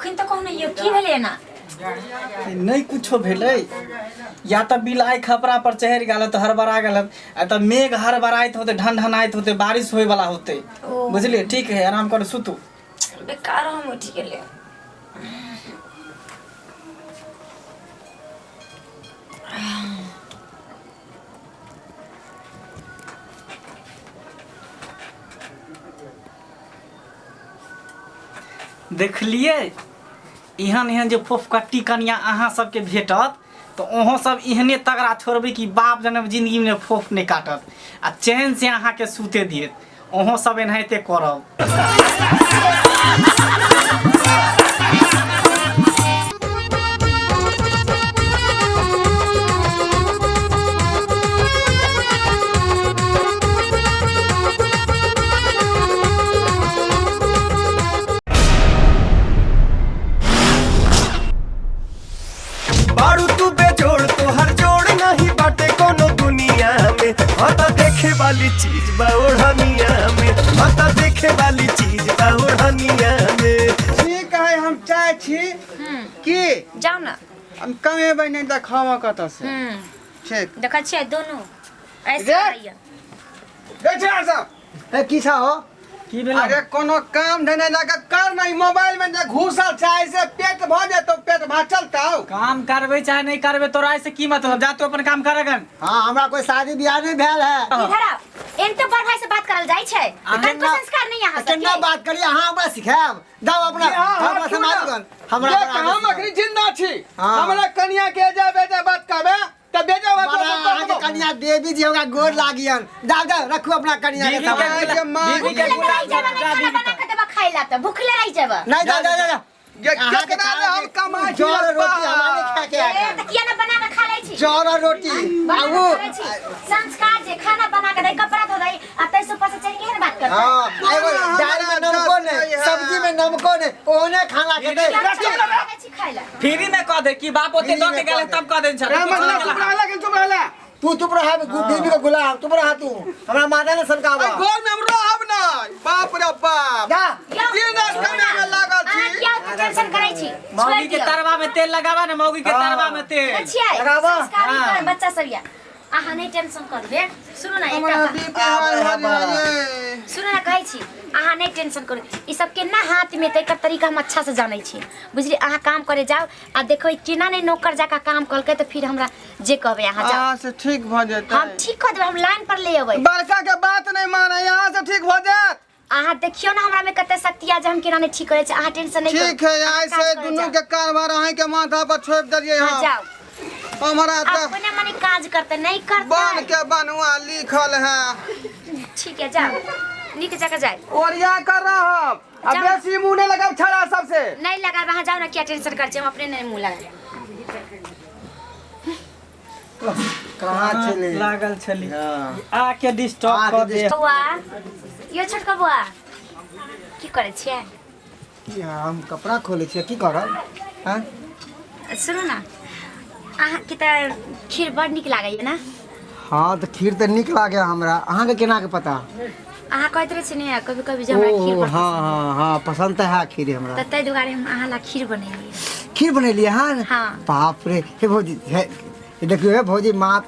Speaker 1: खिन त कहू नहीं की भेले ना
Speaker 3: नहीं कुछो भेलै या त बिलाई खपरा पर चढ़ गेल त हड़बड़ा गेल आ त मेघ हड़बड़ाइत होते ढनढनाइत होते बारिश होय वाला होते बुझलिए ठीक है आराम कर सुतू
Speaker 1: बेकार हम उठ गेले
Speaker 3: देखलिए इहन जो फोफकट्टी कनिया अहाँ सबके भेटत तो अहों सब इहने तगड़ा छोड़बै कि बाप जनम जिंदगी में फोफ नहीं काटत आ चैन से अहाँ के सूते दियत अहों सब एनाहिते करब
Speaker 8: देखे वाली चीज बाउढ़निया में माता देखे वाली चीज बाउढ़निया में
Speaker 7: ठीक है हम चाहे छी कि
Speaker 1: जाओ ना
Speaker 7: हम कमेबै नहीं देखावा कत से ठीक
Speaker 1: देखा छियै दोनों ऐसे आइया
Speaker 7: देखिए सब
Speaker 2: ए की छा हो
Speaker 3: की भेल
Speaker 7: अरे कोनो काम धंधा जाके कर नहीं, मोबाइल में जे घुसल छै ऐसे पेट भ जेतो, पेट भा चलतौ।
Speaker 3: काम करबे चाहे नहीं करबे तोरा से की मतलब, जा तू अपन काम करगन।
Speaker 2: हाँ हमरा कोई शादी ब्याह नहीं भेल है।
Speaker 1: इधर आओ, एन तो बड़ भाई से बात करल जाई छै, हमको संस्कार नहीं यहाँ
Speaker 2: केना बात करिए अहाँ हमरा सिखाएब, जाओ अपना हमरा समाज कर हमरा
Speaker 7: हम अखनी जिंदा छी,
Speaker 2: हाँ।
Speaker 7: हमरा कन्या के जे बेटे बात कहबे त बेजा बात
Speaker 2: अहाँ के कन्या देवी जी हमरा गोर लागियन, जाओ जाओ रखू अपना कन्या के
Speaker 3: बीवी के
Speaker 2: साथ।
Speaker 3: बीवी के
Speaker 1: लड़ाई जाबा नहीं खाना बना के देबा खाइला त भूख लड़ाई जाबा।
Speaker 2: नहीं जा जा जा
Speaker 7: ये केकरा हम कमाई छी,
Speaker 2: जोर रोटी हमारे खा के
Speaker 1: ए त किया ना बना के खा लै छी,
Speaker 2: जोर रोटी
Speaker 1: बाबू संस्कार जे खाना बना के दे, कपड़ा धो दे, आ तै से ऊपर से चढ़ के बात कर।
Speaker 2: हाँ एगो दाल में नमको ने, सब्जी में नमको ने, ओने खाना के दे।
Speaker 1: खाइला
Speaker 3: फ्री में कह दे कि बाप ओते दो के गेले तब कह दे छ।
Speaker 7: चुप रहला के चुप रहला।
Speaker 2: तू चुप रहा, बीबी का गुलाम चुप रहा तू, हमरा माता ने सनकावा।
Speaker 7: घर में हम रहब नहीं, बाप रे बाप।
Speaker 2: जा
Speaker 7: दिन रात कमे में लागल
Speaker 1: आ
Speaker 7: छी।
Speaker 1: क्या टेंशन करे छी,
Speaker 3: मौगी के तरवा में तेल लगावा ना, मौगी के तरवा में तेल।
Speaker 1: अच्छा
Speaker 2: लगावा।
Speaker 1: संस्कारी कर बच्चा सब या आहा नहीं टेंशन करबे। सुनो ना
Speaker 7: हमरा
Speaker 1: एकटा
Speaker 7: बीपी हाय
Speaker 1: सुनो ना कहै छी, अहाँ नहीं टेंशन करू, ई सब के ना हाथ में तय तरीका हम अच्छा से जानै छी, बुझली। अहाँ काम करे जाओ आ देखो केना नहीं नौकर जाका काम करके तो फिर हमरा जे कहबे अहाँ जाओ,
Speaker 7: यहाँ से ठीक भ जेतै।
Speaker 1: हम ठीक कर देबै, हम लाइन पर ले अबै।
Speaker 7: बड़का के बात नहीं माने, यहाँ से ठीक भ जात।
Speaker 1: अहाँ देखियो ना हमरा में कते शक्ति आ जे हम केना नहीं ठीक करे छी, अहाँ टेंशन नहीं
Speaker 7: ठीक है, ऐसे दुनू के कारभार अहीं के माथा पर छोड़ दलिए।
Speaker 1: हां
Speaker 7: हम
Speaker 1: जाओ,
Speaker 7: हमारा तो
Speaker 1: अपने मने काज करते नहीं
Speaker 7: बन
Speaker 1: करते।
Speaker 7: के बनवा लिखल है।
Speaker 1: ठीक है जाओ, नीक जगह जाए,
Speaker 7: ओरिया कर रहा अब
Speaker 1: जाओ।
Speaker 7: बेसी मुंह नहीं लगाब छड़ा सबसे।
Speaker 1: नहीं लगा वहाँ जाओ ना, क्या टेंशन कर हम अपने नहीं मुंह लगा।
Speaker 2: कहाँ चले
Speaker 3: लागल छली
Speaker 2: हाँ।
Speaker 3: आके डिस्टर्ब कर दे।
Speaker 1: बुआ यो छोटका बुआ की करे छियै?
Speaker 2: की हम कपड़ा खोले छियै, की करब? हाँ
Speaker 1: सुनो ना, अहाँ के त खीर बड़ नीक लागैए ना।
Speaker 2: हाँ तो खीर तो निक लागे हमरा, अहाँ के केना के पता?
Speaker 1: अहाँ कहते रहे छी ने कभी कभी जब हमरा खीर
Speaker 2: ओ
Speaker 1: बड़
Speaker 2: हाँ हाँ हाँ पसंद तो है खीर हमरा।
Speaker 1: त तै दुआरे हम अहाँ ला खीर बनेलिए।
Speaker 2: खीर बनेलिए हाँ?
Speaker 1: हाँ।
Speaker 2: बाप रे, हे भौजी हे देखियो हे भौजी माँ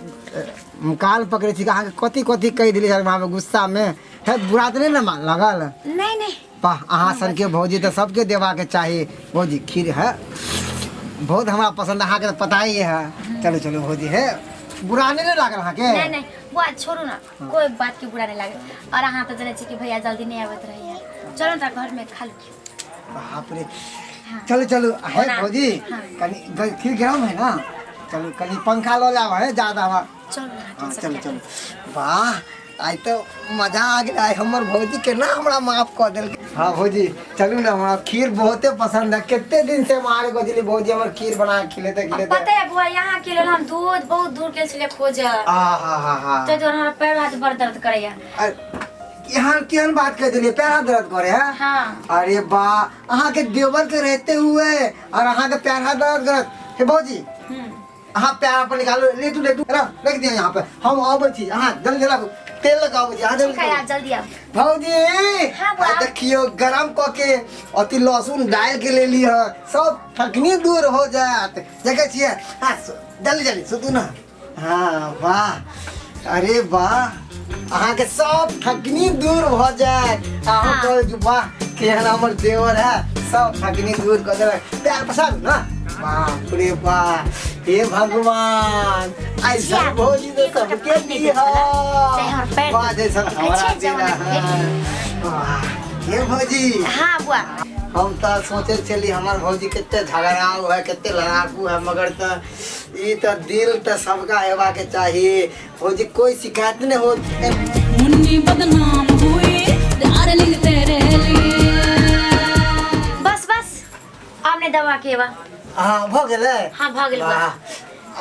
Speaker 2: काल पकड़े छी, अहाँ के कथी कथी कह दिली वहाँ में गुस्सा में, हे बुरा तो नहीं ना लगल?
Speaker 1: नहीं नहीं
Speaker 2: वाह अहाँ सन के भौजी तो सबके देवा के चाहिए। भौजी खीर है बहुत हमरा पसंद, अहाँ के तो पता ही है। चलो चलो भौजी है, बुरा नहीं लागल अहाँ के?
Speaker 1: नहीं नहीं बुआ छोड़ू ना, कोई बात की बुरा नहीं लागे। और अहाँ तो जाने छी कि भैया जल्दी नहीं आवत रहिए, चलो ना घर में खा लो।
Speaker 2: बाप रे, चलो चलो है
Speaker 1: ना।
Speaker 2: भौजी
Speaker 1: हाँ।
Speaker 2: कनी खीर गरम है ना, चलो कनी पंखा लो जाओ है ज्यादा हवा।
Speaker 1: चलो ना
Speaker 2: हाँ,
Speaker 1: टेंशन
Speaker 2: चलो
Speaker 1: क्या
Speaker 2: चलो वाह आज तो मजा आ गया है, हमर भौजी के ना हमरा माफ कर दिल। हाँ भौजी चलू ना, हमरा खीर बहुते पसंद है, कितने दिन से हमारे गोजली भौजी हमर खीर बना के खिलेते खिलेते।
Speaker 1: पता है बुआ यहाँ के लेल हम दूध बहुत दूर के लिए खोज
Speaker 2: हाँ हाँ हाँ हाँ
Speaker 1: तो हमारा पैर हाथ बड़ दर्द करैया।
Speaker 2: यहाँ केहन बात कह दिलिए, पैर हाथ दर्द करे है?
Speaker 1: हाँ
Speaker 2: अरे बा अहाँ के देवर के रहते हुए और अहाँ के पैर हाथ दर्द करत हे भौजी, अहाँ पैर अपन निकालो, ले तू रख दिया यहाँ पे, हम आबै छी, अहाँ जल्दी लगाओ तेल लगाओ जी,
Speaker 1: ठीक है यार जल्दी आओ।
Speaker 2: भौजी
Speaker 1: हाँ, बुआ।
Speaker 2: देखियो गरम क के अति लहसुन डाल के ले लिह, सब थकनी दूर हो जात, देखे छियै? हाँ जल्दी जल्दी सुतू ना। हाँ वाह अरे वाह अहाँ के सब थकनी दूर हो जाए। अहाँ कह वाह केहन हमर देवर है, सब थकनी दूर कर देलक, पैर पसारू ना। बाप रे वाह, हे भगवान ऐसा भौजी तो सबके दिया, वाह जैसा हमारा दिला है। वाह हे भौजी,
Speaker 1: हाँ बुआ
Speaker 2: हम तो सोचे चली हमार भौजी कितने झगड़ाऊ है, कितने लड़ाकू है, मगर तो ये तो दिल तो सबका हेवा के चाहिए। भौजी कोई शिकायत नहीं हो।
Speaker 9: मुन्नी बदनाम हुई डार्लिंग तेरे लिए।
Speaker 1: बस बस आपने दवा के बा।
Speaker 2: हाँ भ गेले।
Speaker 1: हाँ भ गेल बा।
Speaker 2: वाह।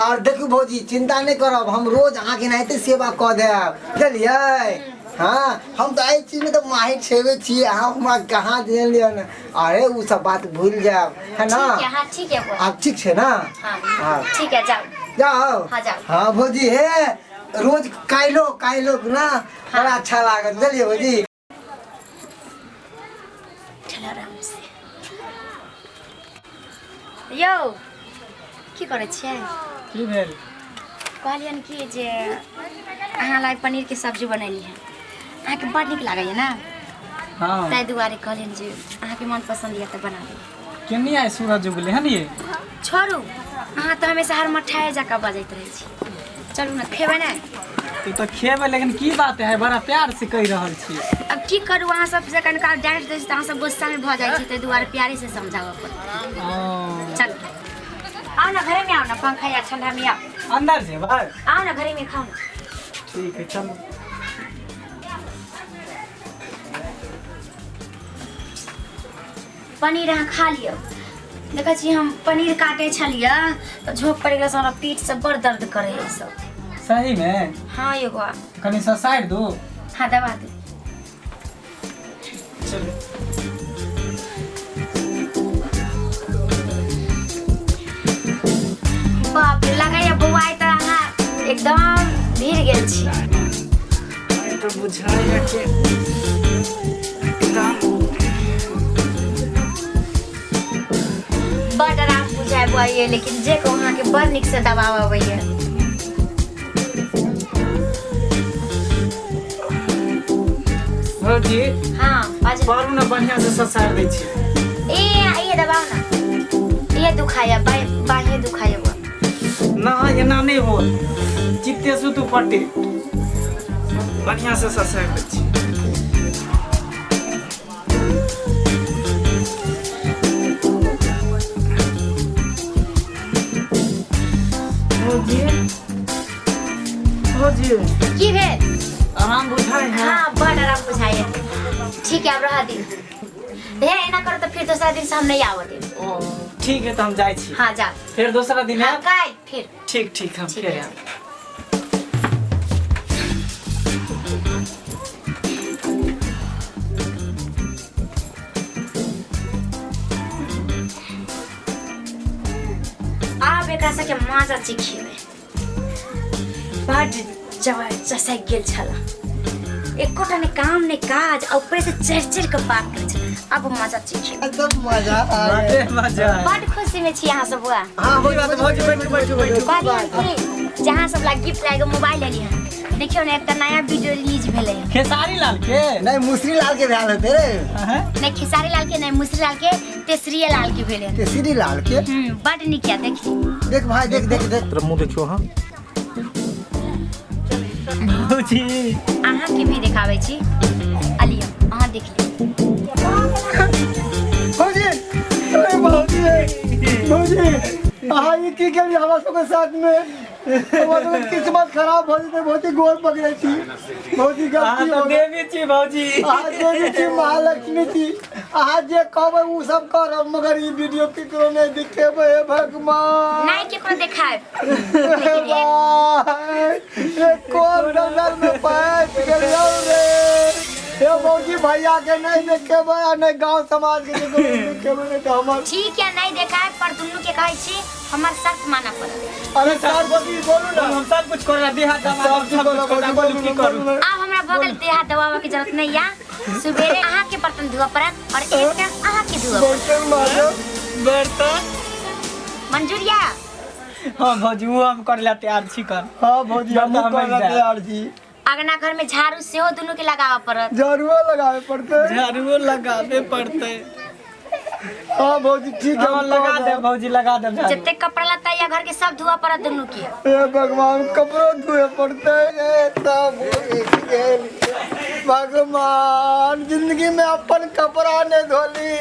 Speaker 2: और देखू भौजी चिंता नहीं करब, हम रोज अहाँ के नाते सेवा कऽ देब, बुझलियै? हाँ हम तो आई चीज में तो माहिर छेबे छियै, अहाँ हमरा कहाँ देलियै न। अरे वो सब बात भूल जाब, है ना?
Speaker 1: ठीक है हाँ ठीक है बुआ।
Speaker 2: आप ठीक छे ना?
Speaker 1: हाँ ठीक है जाओ
Speaker 2: जाओ।
Speaker 1: हाँ, जाओ।
Speaker 2: हाँ भौजी है रोज काइलो ना बड़ा अच्छा लागत, बुझलियै भौजी?
Speaker 1: चलो आराम से। यो की करे छियै?
Speaker 3: की भेल?
Speaker 1: कहलियन कि जे अहाँ ला पनीर के सब्जी बनैली है, अहाँके बड़ नीक लागैए ना?
Speaker 3: हाँ
Speaker 1: ताहि दुआरे कहलियनि जे अहाँके मन पसन्द यऽ तऽ बना देब।
Speaker 3: केनी आइ सूरज उगले हन ये
Speaker 1: छोड़ू, अहाँ तऽ हमेशा हर मठाए जकाँ बजैत रहै छी। चलू ने, खेबै ने?
Speaker 3: तू तो खेबे, लेकिन की बात है, बड़ा प्यार से कह रहल छी।
Speaker 1: अब की करू, अहाँ सब से कनिका डांट दै छी तऽ अहाँ सब गुस्सा में भऽ जाइ छी, ताहि दुआरे प्यारे से समझाबऽ पड़त। चल आओ ना, घरे में आओ ना, पंखा या ठंडा में आओ।
Speaker 3: अंदर से बाहर
Speaker 1: आओ ना, घरे में खाओ ना।
Speaker 3: ठीक है चलो।
Speaker 1: पनीर अहाँ खा लियो। देखै छी हम पनीर काटे छलिए तऽ झोंक पड़ि गेल, हमरा पीठ से बड़ दर्द करे है सब।
Speaker 3: सही में?
Speaker 1: हाँ एगो
Speaker 3: कनी सा साइड दो।
Speaker 1: हाँ दबा दे।
Speaker 3: चलो
Speaker 1: बाप रे, लगाइए बौआ तऽ अहाँ एकदम भीड़ गेल छी।
Speaker 3: तो बुझाइए कि एकदम
Speaker 1: बड़ आराम बुझाए बुआइए, लेकिन जे कहूँ अहाँके बड़ नीक से दबाव अबैए।
Speaker 3: भौजी
Speaker 1: हाँ बाजू।
Speaker 3: पारू ना बढ़िया से ससार दै छी।
Speaker 1: ये दबाओ ना, ये दुखाया बाह्य दुखाया हुआ।
Speaker 3: ना एना नहीं हो, चित्ते से तू पट्टी बढ़िया से ससार दै छी। भौजी
Speaker 1: की भेल?
Speaker 3: आराम बुझाए है?
Speaker 1: हाँ बड़ आराम बुझाइए। ठीक है, अब रह दी। भैया एना करो तो फिर दूसरा दिन से हम नहीं आवत।
Speaker 3: ठीक है तो हम जाए छी।
Speaker 1: हाँ जा।
Speaker 3: फिर दूसरा दिन
Speaker 1: हाँ
Speaker 3: है?
Speaker 1: काल फिर।
Speaker 3: ठीक ठीक हम
Speaker 1: ठीक
Speaker 3: फिर
Speaker 1: है।
Speaker 3: आएं।
Speaker 1: आप एकरा सबके मजा चिखिए। बड़ जैसा गेल छला, एकोटा ने काम ने काज, ऊपर से चढ़ के बात करे छला। अब मजा चिखिए।
Speaker 2: एकदम मजा आ रहा है।
Speaker 3: मजा
Speaker 1: बड़ खुशी में छी अहाँ सब हुआ।
Speaker 2: हाँ
Speaker 3: कोई बात नहीं, भौजी बैठो बैठो बैठो।
Speaker 1: बाकी जहाँ सब ला गिफ्ट लाएगा मोबाइल ले लिया। देखियो ना, एक नया वीडियो रिलीज भेले है।
Speaker 3: खेसारी लाल के
Speaker 2: नहीं मुसरी लाल के ध्यान होते रे।
Speaker 1: नहीं खेसारी लाल के, नहीं मुसरी लाल के, तेसरी लाल के भेले।
Speaker 2: केसरी लाल के
Speaker 1: बड़ निक है। देखी
Speaker 2: देख भाई, देख देख देख।
Speaker 8: तेरा मुंह देखियो। हाँ
Speaker 3: भौजी
Speaker 1: अहाँ के भी दिखावे छी। अलियो अहाँ देख ली।
Speaker 2: भौजी, अरे भौजी, भौजी, हाँ ये की करी हमारे सबके साथ में। हमारे किस्मत खराब हो जाते, बहुत ही गोल पकड़े थी। भौजी गलती हो गई।
Speaker 3: देवी छी भौजी।
Speaker 2: आज देवी थी, महालक्ष्मी थी। आज जे कहबे उ सब करब, मगर ई वीडियो केकरो नहीं दिखेबे। हे भगवान,
Speaker 1: नहीं केकरो देखाए।
Speaker 2: ये कौन जंगल में फंस गेलियो रे। हे भौजी भैया के नहीं देखेबे, आ नहीं गांव समाज के देखेबे, नहीं तो हमर।
Speaker 1: ठीक है, नहीं देखाए, पर दुनू के कहै छी हमर शर्त माना पड़त।
Speaker 2: अरे सर बोली बोलू ना।
Speaker 3: हम सब कुछ कर रहा देहा दबा
Speaker 2: सब कुछ बोलो, बोलू की करू।
Speaker 1: अब हमरा भगल देहा दबावा की जरूरत नहीं है। सुबेरे अहाँ के बर्तन धोआ पड़त और एक टाइम अहाँ के धोआ पड़त।
Speaker 2: बर्तन मारो।
Speaker 3: बर्तन
Speaker 1: मंजूर या?
Speaker 3: हाँ भौजी वो हम कर ले तैयार छी कर।
Speaker 2: हाँ भौजी हम
Speaker 3: जब
Speaker 2: करना
Speaker 3: जाए।
Speaker 2: तैयार छी।
Speaker 1: अगना घर में झाड़ू सेहो दुनू के लगावा पड़त।
Speaker 2: जरूर लगावे पड़ते।
Speaker 3: झाड़ू लगावे पड़ते।
Speaker 2: हाँ भौजी ठीक है,
Speaker 3: हाँ, लगा दे भौजी, लगा दे झाड़ू।
Speaker 1: जते कपड़ा लत्ता या घर के सब धोआ पड़त दुनू के।
Speaker 2: हे भगवान, कपड़ों धोए पड़ते हैं सब। भगवान जिंदगी में अपन कपड़ा ने धोली,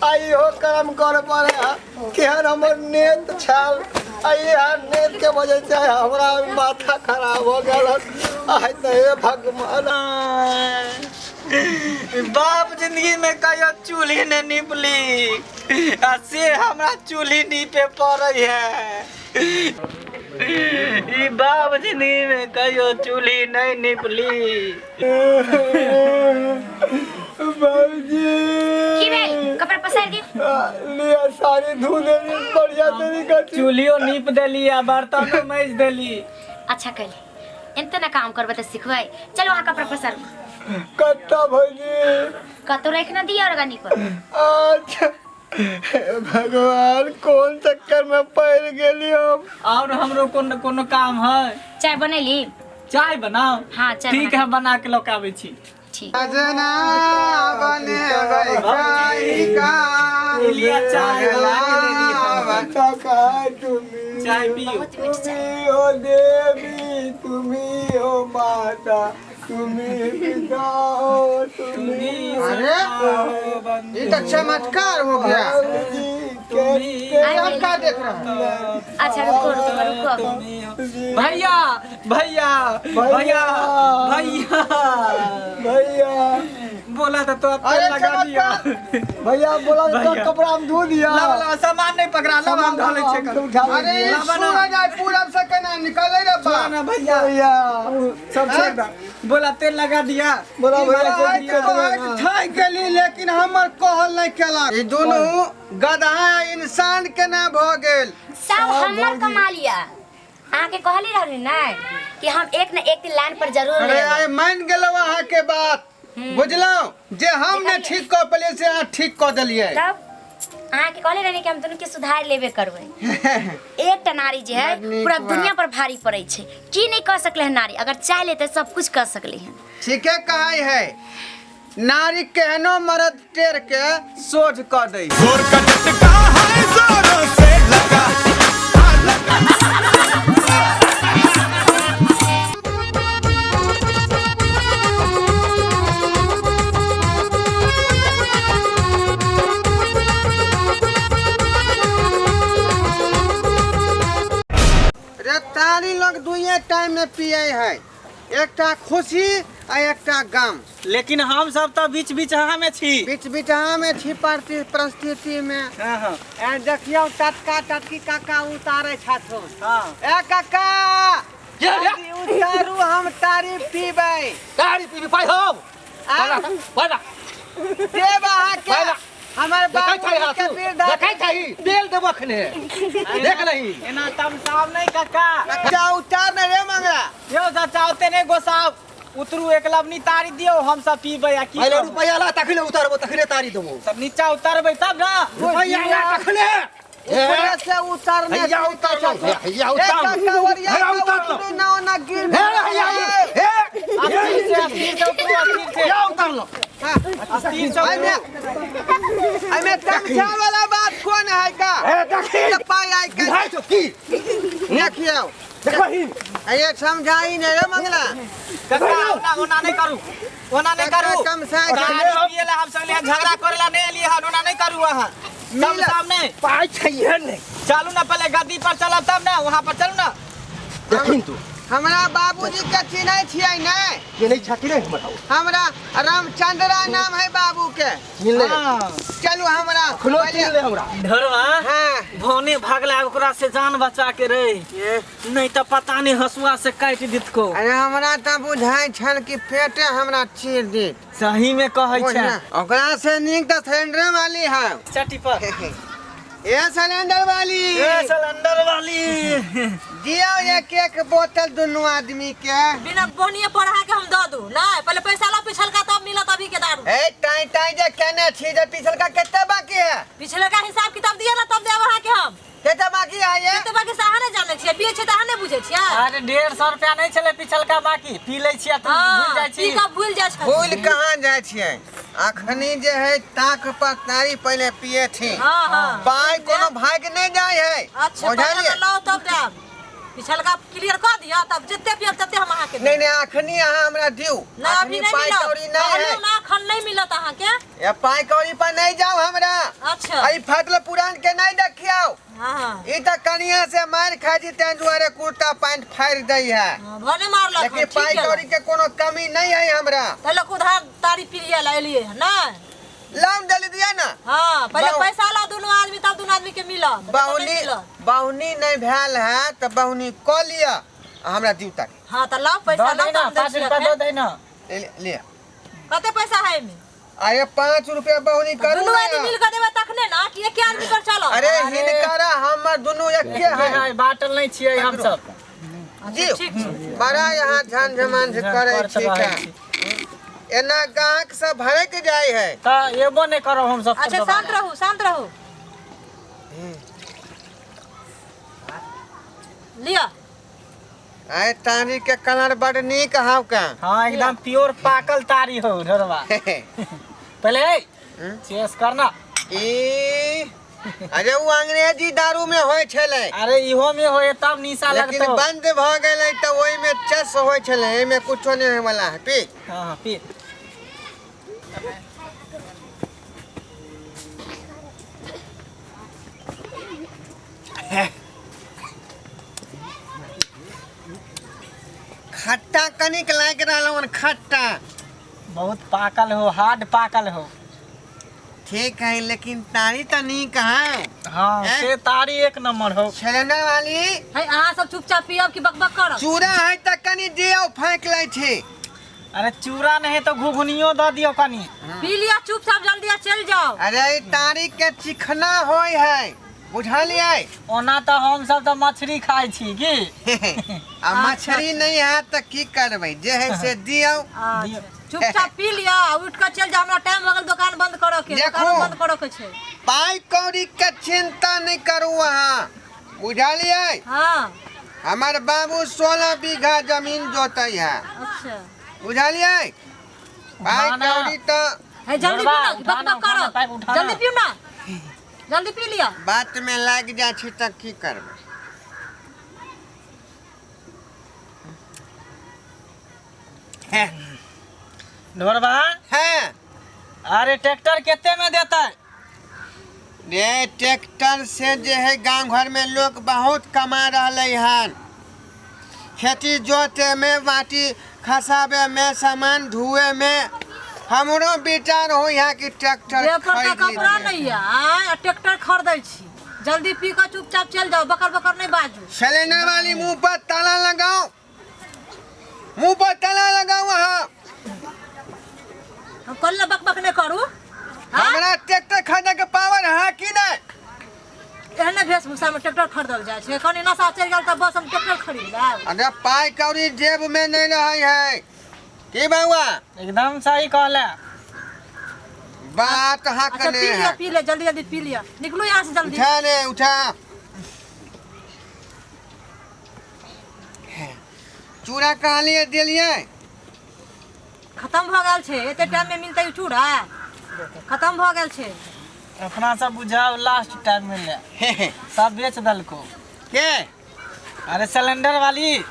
Speaker 2: आई हो कर्म कर पड़े। केहन हमर नेत छल, आई नेत के वजह से हमरा माथा खराब हो गल। आई तो हे भगवान,
Speaker 3: बाप जिंदगी में कहियो चूल्ही ने निपली, आ से हमरा चूल्ही नीपे पड़े है। ई बाप जिंदगी में कहियो चूल्ही नहीं निपली।
Speaker 2: भौजी
Speaker 1: की भेल? कपड़ा पसार दी।
Speaker 2: लिया सारी धुने बढ़िया तरीका से।
Speaker 3: चूल्हियो नीप देली आ बर्तनो मैज देली।
Speaker 1: अच्छा कैली, इतना काम करबे तो सिखबै। चलो वहाँ कपड़ा पसार।
Speaker 2: कत्ता भौजी
Speaker 1: कतो रख ना दिया ऑर्गेनिक पर।
Speaker 2: अच्छा भगवान, कौन चक्कर में पड़ गेली हम।
Speaker 3: और हमरो कोनो काम है?
Speaker 1: चाय बनैली?
Speaker 3: चाय बनाओ।
Speaker 1: हाँ चाय
Speaker 3: ठीक है, बना के लौकावे छी।
Speaker 1: छी
Speaker 7: सजना बने गायिका
Speaker 3: लिया चाय
Speaker 7: तुम्ही
Speaker 3: चाय पियो
Speaker 1: बहुत मीठ चाय
Speaker 7: हो देवी तुम्ही हो माता तुम्ही पिता हो तुम्ही। अरे ये तो चमत्कार हो गया। आप क्या देख रहा है?
Speaker 1: अच्छा रुको
Speaker 3: भैया भैया भैया भैया
Speaker 7: भैया
Speaker 3: बोला था तो अब
Speaker 7: अरे
Speaker 3: लगा दिया
Speaker 7: भैया बोला तो कपड़ा हम धो दिया।
Speaker 3: ला सामान नहीं पकड़ा ला हम ढाले छे कर
Speaker 7: अरे सूरज आज पूरब से केना निकले रे बा
Speaker 3: ना भैया
Speaker 7: भैया
Speaker 3: सब छेड़ बोला तेल लगा दिया
Speaker 7: बोला भैया ठाई गेली लेकिन हमर कहल नहीं केला। ई दोनों गधा इंसान के ना भ गेल
Speaker 1: सब हमर कमा लिया आके कहली रहली ना कि हम एक न एक दिन लाइन पर जरूर
Speaker 7: अरे
Speaker 1: लेब
Speaker 7: आय मान गेलो अहाँ के बात बुझलो जे हम ने ठीक कर पले से अहाँ ठीक कर देलिए।
Speaker 1: तब आके कहली रहली कि हम दोनों के सुधार लेबे करबै एक टा नारी जे है पूरा दुनिया पर भारी पड़ै छै की नहीं कर सकले है नारी अगर चाह लेते सब कुछ कर सकले हैं
Speaker 7: ठीके कहाई है नारी केहनो मर्द टेर के
Speaker 3: सोच कर दे
Speaker 8: जोर का झटका है जोरों से लगा
Speaker 7: रे तारी लोग दुए टाइम में पिए है एकटा खुशी आ एकटा गम।
Speaker 3: लेकिन हम सब तो बीच बीच में छी
Speaker 7: बीच बिचहा में छी परिस्थिति में।
Speaker 3: हां हां
Speaker 7: ए देखियो टटका टटकी काका उतारे छथुन।
Speaker 3: हां
Speaker 7: ए काका जल्दी उतारू हम तारी पीबै
Speaker 3: गाड़ी पी पाई हम वाला
Speaker 7: देव अहाँ के हमर बाबू के वृद्धा
Speaker 3: देखाई थाई बेल देबो खने देख नहीं एना तम साहब नहीं काका
Speaker 7: चाचा उतार न रे मंगला
Speaker 3: यो चाचा ओते नहीं गोसाब उतरू एक लवनी तारी दियो हम सब पीबै आ की
Speaker 2: पहले रुपया ला तखले उतारबो तखले तारी देबो
Speaker 3: सब नीचा उतरबै तब ना
Speaker 7: रुपया ला तखले ऊपर से उतारने
Speaker 2: भैया उतार लो भैया उतार
Speaker 7: काका वरिया
Speaker 2: भैया उतार लो
Speaker 7: ना ना गिर
Speaker 2: भैया
Speaker 3: अस्सी से उतरू 80 से
Speaker 2: भैया उतार लो
Speaker 3: 80 से
Speaker 7: अमे तमसा वाला बात कौन है का
Speaker 2: देखी
Speaker 7: पाई आई के
Speaker 2: भाई तो की
Speaker 7: देखियो
Speaker 2: देखो ही
Speaker 7: ये समझाई ने रे मंगला
Speaker 3: काका ओना नहीं करू ओना नहीं करू
Speaker 7: कम से
Speaker 3: गाड़ी पिएला हम सब ले झगड़ा करेला नहीं लिए ओना नहीं करू वहां सब सामने
Speaker 2: पाई छैहे नहीं
Speaker 3: चलू ना पहले गद्दी पर चलब तब ना वहां पर चलू ना
Speaker 2: देखिन तू
Speaker 7: हमरा बाबूजी के चिन्है छियै ने
Speaker 2: ये नहीं छाती रे बताओ
Speaker 7: हमरा रामचंद्रा नाम है बाबू के
Speaker 2: मिल ले
Speaker 7: चलू हमरा
Speaker 2: खुलो मिल ले हमरा
Speaker 3: ढरवा
Speaker 7: हां
Speaker 3: भोने भागला ओकरा से जान बचा के रे नहीं तो पता नहीं हसुआ से काट दित को
Speaker 7: अरे हमरा त बुझाई छल कि पेटे हमरा चीर देत
Speaker 3: सही में कहै छै
Speaker 7: ओकरा से नीक त सिलेंडर वाली है
Speaker 3: चटी पर
Speaker 7: ये सिलेंडर वाली
Speaker 3: सिलेंडर वाली
Speaker 7: दियो एक एक बोतल दोनों आदमी के
Speaker 5: बिना बोनिए पढ़ा के हम दे दू ना पहले पैसा ला पिछल का तब मिलत अभी के दारू
Speaker 7: ए टाई टाई जे केने छी जे पिछल का कितना बाकी है
Speaker 5: पिछले का हिसाब किताब दिया ना तब देब अहाँ के हम
Speaker 7: कितना बाकी है ये
Speaker 5: तो बाकी से अहाँ नहीं जाने छियै पिए छियै त अहाँ नहीं बुझे छियै
Speaker 3: अरे 150 रुपया नहीं चले पिछल का बाकी पी ले छियै तुम भूल जाय छी
Speaker 5: पी का भूल जाय छै
Speaker 7: भूल कहाँ जाय छियै अखनी जे है ताक पर तारी पहले पिए थी
Speaker 5: हां हां
Speaker 7: पाई कोनो भाग नहीं जाय है
Speaker 5: अच्छा पहले लो तब देब पिछल का क्लियर कर दिया तब जत्ते पियब तत्ते हम अहाँ के
Speaker 7: नहीं नहीं अखनी अहाँ हमरा दिउ
Speaker 5: ना अभी नहीं
Speaker 7: पाई कौड़ी नहीं है
Speaker 5: मिलत ना खन नहीं मिलत अहाँ के
Speaker 7: ये पाई कौड़ी पर नहीं जाओ हमरा
Speaker 5: अच्छा
Speaker 7: आई फटल पुरान के नहीं देखियो
Speaker 5: हां हां
Speaker 7: ई त कनिया से मार खा जी तें दुआरे कुर्ता पैंट फाड़ दई है
Speaker 5: भने मारलक
Speaker 7: लेकिन पाई कौड़ी के कोनो कमी नहीं है हमरा
Speaker 5: तले उधार तारी पिए ला एलिए ना
Speaker 7: लाम दे दिया ना
Speaker 5: हां पहले पैसा ला दोनों आदमी तब दोनों आदमी के मिलत
Speaker 7: बाहुनी नहीं भेल है तो बाहुनी क लिया हमरा दिउ तक
Speaker 5: हां त ला पैसा ला तब
Speaker 3: 5 रुपया दे देना
Speaker 7: ले
Speaker 5: कते पैसा है में
Speaker 7: अरे 5 रुपया बाहुनी करू
Speaker 5: दोनों आदमी मिल के देबे तखने ना कि एक आदमी पर चलो
Speaker 7: अरे हिनकारा हमर दोनों एके है
Speaker 3: बाटल नहीं छियै हम सब
Speaker 7: जी
Speaker 5: ठीक छै
Speaker 7: बड़ा यहाँ झंझमान करे छी का एना गाहक सब भरे के जाय है
Speaker 3: त एबो नहीं करो हम सब
Speaker 5: अच्छा शांत रहू लिया
Speaker 7: आए तारी के कलर बड़ नीक हाव का।
Speaker 3: हाँ एकदम प्योर पाकल तारी हो ढोरवा। पहले चेस करना।
Speaker 7: ई अरे वो अंग्रेजी दारू में होय छले।
Speaker 3: अरे इहो में होए तब निशा लगतो।
Speaker 7: लेकिन बंद भ गेलै त ओइ में चस होय छले, एमे कुछो नहीं होय वाला है। पी।
Speaker 3: हां पी।
Speaker 7: खट्टा कनिक लाग रहल खट्टा।
Speaker 3: बहुत पाकल हो, हार्ड पाकल हो।
Speaker 7: ठीक है लेकिन तारी तो नीक है।
Speaker 3: हाँ से तारी एक नंबर हो।
Speaker 7: सिलेंडर वाली
Speaker 5: है अहाँ सब चुपचाप पियब कि बकबक करब।
Speaker 7: चूड़ा है त कनी दियो फेंक लै छी।
Speaker 3: अरे चूड़ा नहीं तो घुघुनियो द दियो कनी।
Speaker 5: पी लिया चुपचाप जल्दी चल जाओ।
Speaker 7: अरे ई तारी के चिकना होय है, बुझलिए।
Speaker 3: ओना तो हम सब तो मछली खाई छी की।
Speaker 7: आ मछली नहीं है त की करबै, जे है से दियो।
Speaker 5: चुपचाप पी लिया, उठ कर चल जा। हमरा टाइम हो गेल दुकान बंद करो के। दुकान बंद करो के छै।
Speaker 7: पाई कौड़ी के चिंता नहीं करू अहाँ, बुझलिए।
Speaker 5: हां
Speaker 7: हमार बाबू 16 बीघा जमीन जोतै है।
Speaker 5: अच्छा
Speaker 7: बुझलिए। पाई कौड़ी तो
Speaker 5: है जल्दी पी ना, बकबक करो। जल्दी पियो ना, जल्दी पी लिया।
Speaker 7: बात में लाग जा छी त की करबै।
Speaker 3: ढोरवा
Speaker 7: है
Speaker 3: अरे ट्रैक्टर कितने में देता है?
Speaker 7: रे ट्रैक्टर से जो है गांव घर में लोग बहुत कमा रहे हैं। खेती जोते में, माटी खसाबे में, सामान धुए में। हमरो विचार हो यहाँ की ट्रैक्टर खरीद
Speaker 5: कपड़ा नहीं है, ट्रैक्टर खरीदै छी। जल्दी पी कर चुपचाप चल जाओ, बकर बकर नहीं बाजू।
Speaker 7: सिलेंडर वाली मुंह पर ताला लगाओ, मुंह पर ताला लगाओ। वहाँ
Speaker 5: हम कल बकबक नहीं करू।
Speaker 7: हमरा ट्रैक्टर खरीदे के पावर है कि नहीं?
Speaker 5: एहने वेशभूषा में ट्रैक्टर खरीदल जाए छै। कनी नशा चढ़ गेल त बस हम ट्रैक्टर खरीद लेब।
Speaker 7: अरे पाई कौड़ी जेब में नहीं रहे है की बउआ?
Speaker 3: एकदम सही कहले।
Speaker 7: बात हक
Speaker 5: अच्छा
Speaker 7: नहीं है।
Speaker 5: पी ले जल्दी जल्दी पी लिया। निकलो यहाँ से जल्दी।
Speaker 7: उठा ले उठा। चूड़ा कहाँ लिए दिलिए?
Speaker 5: खत्म भ गेल छै। एते टाइम में मिलतै चूड़ा? खत्म भ गेल छै।
Speaker 3: अपना सब बुझाओ लास्ट टाइम में ले सब बेच दलको
Speaker 7: के।
Speaker 3: अरे सिलेंडर वाली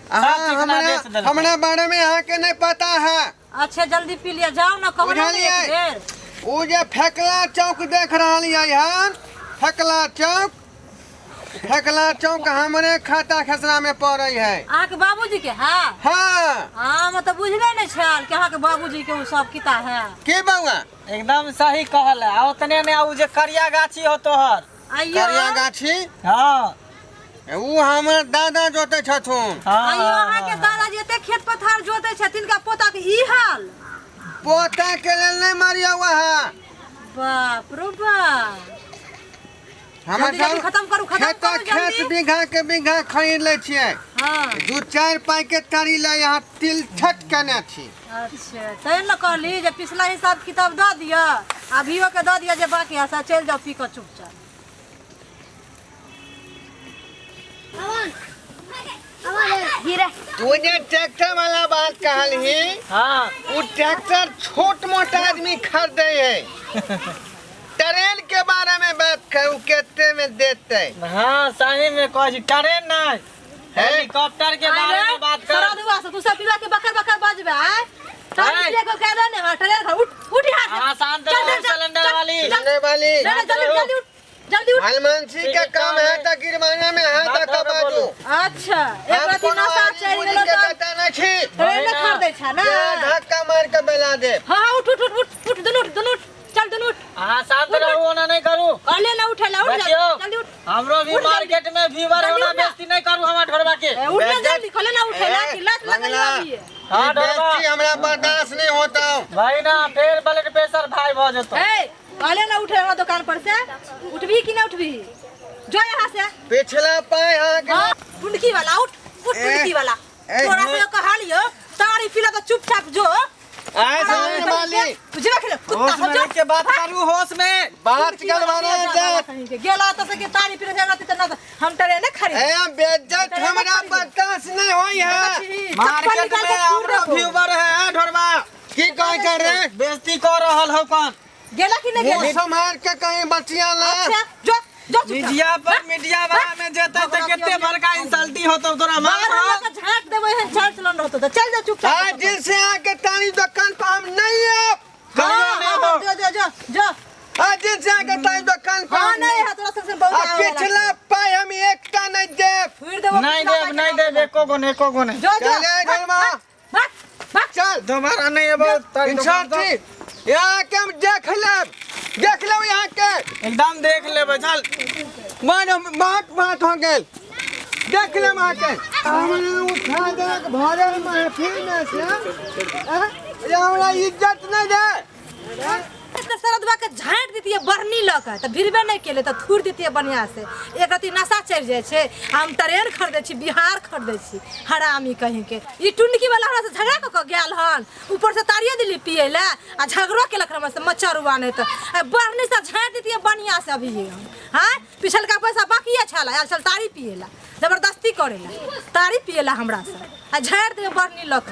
Speaker 7: हमरा बारे में यहाँ के नहीं पता है।
Speaker 5: अच्छा जल्दी पी लिया, जाओ ना। कहो ना एक बेर।
Speaker 7: वो जे फेकला चौक देख रहा है, फेकला चौक, फेकला चौक हमरे खाता खसरा में पड़े है।
Speaker 5: अहाँ के बाबूजी के है?
Speaker 7: हाँ
Speaker 5: हाँ मतलब बुझले नहीं छल कि अहाँ के बाबूजी के सब किता है।
Speaker 7: के बउआ?
Speaker 3: एकदम सही कहल है। उतने ने उ जे करिया गाछी हो तोहर।
Speaker 7: करिया गाछी?
Speaker 3: हाँ
Speaker 7: वो हमर दादा जोते छथुन।
Speaker 5: आइयो अहाँ के दादाजी एते खेत पथार जोते छथिन का पोता के ई हाल।
Speaker 7: पोता के लेल नहीं मारिया वहाँ।
Speaker 5: बाप रे बाप।
Speaker 7: हमर सब
Speaker 5: खत्म करू
Speaker 7: खेत बीघा के बीघा खरीद ले छिए।
Speaker 5: हाँ
Speaker 7: 2-4 पाई के तारी ले यहाँ तिल छट कने छी।
Speaker 5: अच्छा तै न कहली जे पिछला हिसाब किताब द दिया, अभियो के द दिया जे बाकी है सा चल जाओ पी कर चुपचाप।
Speaker 7: तू जे ट्रैक्टर वाला बात कहली,
Speaker 3: हाँ
Speaker 7: वो ट्रैक्टर छोट मोटा आदमी खरीदे है। ट्रेन के बारे में बात करू, कितने में देते?
Speaker 3: हाँ सही में कह। ट्रेन नहीं, हेलीकॉप्टर के बारे में बात कर।
Speaker 5: सरादुआ से तू सब पीवा के बकर बकर बजबे है। तारी ले को कह दे ने ट्रेन उठ यहां से।
Speaker 3: हाँ शांत रहो सिलेंडर वाली।
Speaker 7: चलने वाली
Speaker 5: जल्दी जल्दी उठ।
Speaker 7: हलमनसी का काम है त गिरवाना में हाथ का बाजू।
Speaker 5: अच्छा एक राती नशा चढ़ गेलो
Speaker 7: के
Speaker 5: त
Speaker 7: पता ना छी।
Speaker 5: ट्रेन खरीदै छ ना।
Speaker 7: धक्का मार के बेला दे।
Speaker 5: हां उठ उठ उठ उठ दुनू चल दुनू।
Speaker 3: हाँ शांत रहो, ना नहीं करू।
Speaker 5: अले ना उठेला उठ जल्दी उठ।
Speaker 3: हमरो भी मार्केट में व्यूवर होना बेइज्जती नहीं करू हमार ढोरवा के।
Speaker 5: उठ जल्दी खोले ना उठेला कि लात लगल अभी।
Speaker 3: हां
Speaker 7: बेइज्जती हमरा बर्दाश्त नहीं होता
Speaker 3: भाई ना, फिर ब्लड प्रेशर भाई भ जतो।
Speaker 5: ए अले ना उठे हमरा दुकान पर से। उठबी कि ना उठबी? जो यहाँ से
Speaker 7: पिछला पाए हां
Speaker 5: टुंडकी वाला उठ उठ टुंडकी वाला। तोरा से कहलियो तारी पिला तो चुपचाप जो।
Speaker 4: ऐसे नहीं माली
Speaker 5: तुझे रख ले
Speaker 3: होश में रह के बात करू, होश में
Speaker 4: बात करवाना जा
Speaker 5: गेला तो से के तारी फिर जाना त हम टरे ने खरीद
Speaker 7: ए बेइज्जत हमरा बर्दाश्त नहीं होई है।
Speaker 3: मार्केट में हमरा व्यूवर है ढोरवा
Speaker 7: की कह कर रे
Speaker 3: बेइज्जती कर रहल हो कौन
Speaker 5: गेला कि नहीं
Speaker 7: वो
Speaker 5: गेला?
Speaker 7: समार के कहीं बचिया ना
Speaker 5: अच्छा जो जो
Speaker 3: मीडिया पर मीडिया वाला में जेते तो कितने बड़का इंसल्टी होतो तोरा मार
Speaker 5: मार का झाट देबे है झाट चलन रहतो तो चल जा चुपचाप
Speaker 7: आज दिन से आके तारी दुकान पर हम नहीं है।
Speaker 5: जो जो जो जो
Speaker 7: आज दिन से आके तारी दुकान पर
Speaker 5: हां
Speaker 7: हम
Speaker 5: नहीं है तोरा सबसे बहुत
Speaker 7: अब पिछला पाई हम एक का नहीं दे।
Speaker 5: फिर देबो
Speaker 3: नहीं दे एको को नहीं
Speaker 5: जो जो
Speaker 7: चले गलमा
Speaker 5: भाग
Speaker 7: चल
Speaker 3: दोबारा नहीं है बहुत
Speaker 7: इंसाटी यहाँ के हम देख ले यहाँ के
Speaker 3: एकदम देख ले चल
Speaker 7: मन बात हो गए देख ले वहाँ के हमने उठा दे भरल महफिल में से ये हमरा इज्जत नहीं दे
Speaker 5: तो सरदवा के झाट देती है बरनी लक त भिरबे नहीं केले त थूर देती है बढ़िया से एक रति नशा चढ़ जाय छे हम ट्रेन खरीदे छी बिहार खरीदे छी हरामी कहीं के ई टुंडकी वाला हमरा से झगड़ा क गेल हन ऊपर से तारिया दिली पिए ला आ झगड़ो केलक हमरा से मचरवा नहीं त बरनी से झाट देती है बढ़िया से अभी हां पिछल का पैसा बाकी छला आजकल तारी पिएला जबरदस्ती करेला तारी पिएला हमरा से आ झाट दे बरनी लक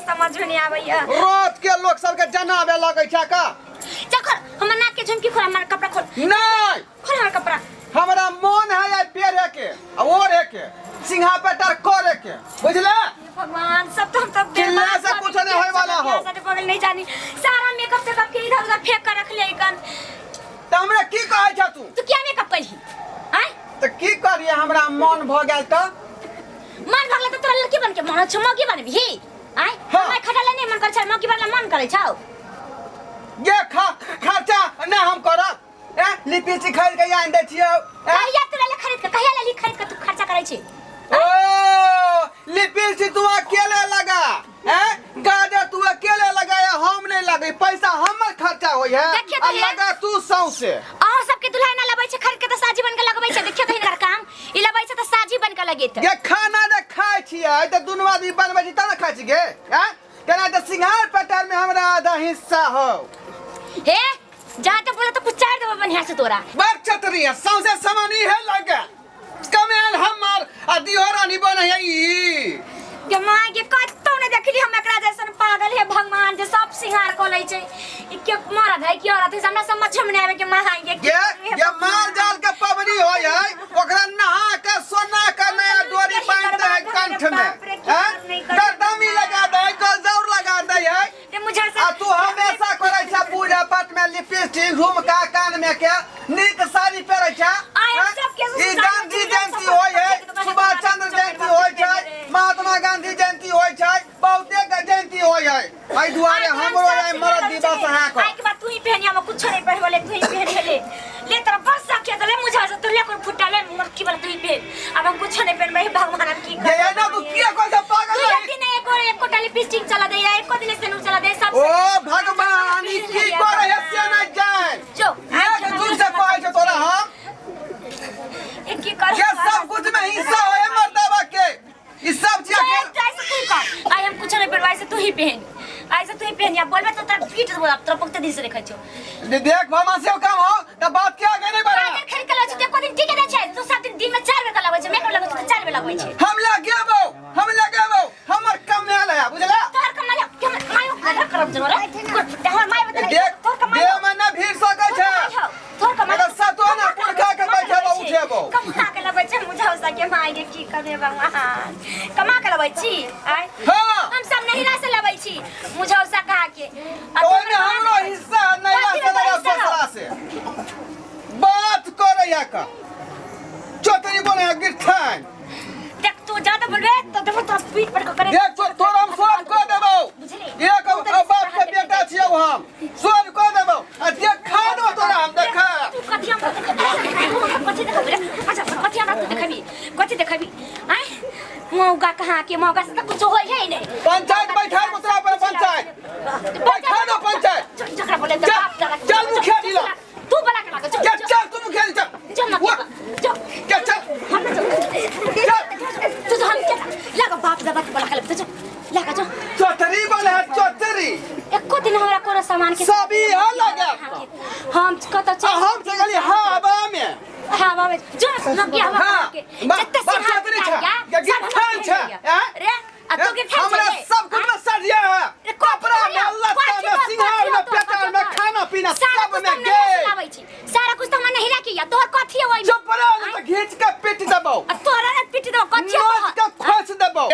Speaker 5: समझ में नहीं आबैया
Speaker 7: रोज के लोग सबके जनाबे लगे छै का
Speaker 1: चखर हमर नाक के झुमकी खोल हमर कपड़ा खोल
Speaker 7: नहीं
Speaker 1: खोल हमर कपड़ा
Speaker 7: हमारा मन है या पेड़ है के और है के सिंहा पेटर करे के बुझले
Speaker 1: भगवान सब तो हम तब
Speaker 7: चिल्ला से कुछ नहीं होय वाला हो
Speaker 1: सारे बगल नहीं जानी सारा मेकअप से कब के इधर उधर फेंक कर रख ले कन
Speaker 7: त हमरा की कहै छ
Speaker 1: तू क्या मेकअप कइली हैं
Speaker 7: त की करिए हमरा मन भ गेल त
Speaker 1: मन भगला तो तोरा लड़की बन के मन छमो की बनबी ही आय मैं खटाले नहीं मन कर छ मौकी वाला मन करे छौ
Speaker 7: ये खर्चा ना हम करब लिपस्टिक खरीद के आन दे छियो
Speaker 1: या तोरा ले खरीद के कहिया ले खरीद के तू खर्चा करे छी
Speaker 7: ओ लिपस्टिक तू अकेले लगा गाजर तू अकेले लगाया हम नहीं लगे पैसा हमर खर्चा होय है अब लगा तू सौ से
Speaker 1: और सबके दुल्हा ना लबै छ खरीद के त साजी बन के लगबै छ देखियो त हिनकर काम ई लबै छ त साजी बन के लगे त
Speaker 7: ये खाना जे खाय छियै त दुनू आदमी बनबै छी त ना खाय छी गे केना त सिंघार पटार में हमरा आधा हिस्सा हो
Speaker 1: हे जा त बोले तो कुछ चार देबो बढ़िया से तोरा
Speaker 7: बात चतरी है सौसे समानी है लगे कमेल हमर आ दियोरानी बन है ई
Speaker 1: के मां के कत्तो ने देखली हम एकरा जैसन पागल है भगवान जे सब सिंगार को लै छै ई के मरद है की औरत है हमरा समझ में नहीं आवे के मां
Speaker 7: ये मार जाल के पबनी होय है ओकरा नहा के सोना का नया डोरी बांध दे कंठ में गर्दमी लगा दे गलजौर लगा दे है
Speaker 1: ते मुझे
Speaker 7: आ तू हमेशा करे छ पूजा पाठ में लिपस्टिक झुमका कान में के नीक साड़ी पहिरे छ ई गांधी जयंती होय है सुभाष चंद्र जयंती होय छै महात्मा गांधी जयंती होय छै बहुते के जयंती होय है एहि दुआरे हमरो है मरद दिवस है को
Speaker 1: आई के बाद तू ही पहनिया में कुछ नहीं पहनले तू ही पहन ले तेरा बस सके तो ले मुझे से तू ले कोई फुटा ले मक्की वाला तू ही पहन अब हम कुछ नहीं पहन भाई भगवान की
Speaker 7: ये ना तू किया कोई से पागल है
Speaker 1: तू दिन एक को लिपस्टिक चला दे या एक को दिन से चला दे सब
Speaker 7: ओ भगवान ई की करे है से ना जाए
Speaker 1: जो
Speaker 7: एक दूर से पाए छ तोरा हम
Speaker 1: एक की कर
Speaker 7: ये सब कुछ में हिस्सा है मर्दावा के ई सब चीज के
Speaker 1: ऐसे तू कर आई हम कुछ नहीं पहनवाई से तू ही पहन ऐसे तू ही पहन या बोलबे तो तेरा पीठ दो अब तेरा पक्ते दिन से देखै छो
Speaker 7: देख मामा से काम हो त बात के आगे नहीं बढ़ा
Speaker 1: खरीद के लो छ को दिन ठीक है छै तो 7 दिन दिन में 4 बेर का लगबै छै मेकअप लगबै छै 4 बेर लगबै छै
Speaker 7: हम लगेबो हमर कमाल है बुझला
Speaker 1: तोहर कमाल मायो का करब जरूर हमर माय बता
Speaker 7: देख
Speaker 1: तोहर कमाल
Speaker 7: देह में ना भीड़ सकै छै
Speaker 1: तोहर कमाल
Speaker 7: अगर सतो ना पुरखा के बैठेबो उठेबो
Speaker 1: कमा के लगबै छै मुझे उसा के माय के की करे भगवान कमा के लगबै छी आय
Speaker 7: हां
Speaker 1: हम सब नहिरा से लगबै छी मुझे उसा कहा के
Speaker 7: ओने हमरो हिस्सा नहीं से लगा ससुरा से बात करैया का चोतरी बोले गिरठान
Speaker 1: देख तू ज्यादा बोलबे तो देखो तो पीठ पर करे
Speaker 7: देख तो तोरा हम सोच को देबो एक बाप के बेटा छियौ हम सोच को देबो आ देख खा दो तोरा हम देखा
Speaker 1: तू कथि हम कथि देखबी अच्छा कथि हमरा तू देखबी कथि देखबी आय मौका कहां के मौका से कुछ होय है नहीं
Speaker 7: पंचायत बैठा को तोरा पर पंचायत बैठा दो पंचायत
Speaker 1: झगड़ा बोले तो बाप दादा
Speaker 7: चल मुखिया जी ला
Speaker 1: तू बला के लागे
Speaker 7: चल तू मुखिया जी
Speaker 1: चल मत चल
Speaker 7: क्या चल
Speaker 1: हम तू तो हम क्या लगा बाप दादा के बला के लागे चल लगा जो
Speaker 7: चौतरी बोले है चौतरी
Speaker 1: एको दिन हमरा कोनो सामान के
Speaker 7: सभी हां लगा
Speaker 1: हम कत चल
Speaker 7: हम चली हवा में
Speaker 1: हवा में जो लगे हवा के जत्ते से
Speaker 7: गिरठान छ
Speaker 1: रे आ तो के
Speaker 7: हमरा सब कुछ में सजिया है कपड़ा में लत्ता में सिंगार में पेटाल में खाना पीना सब में गे
Speaker 1: सारा कुछ तो हम नहीं रखिया तोहर कथि होई
Speaker 7: चुप रह तो घींच के पीट देबो
Speaker 1: तोरा ने पीट देबो कथि
Speaker 7: नोच के खोस देबो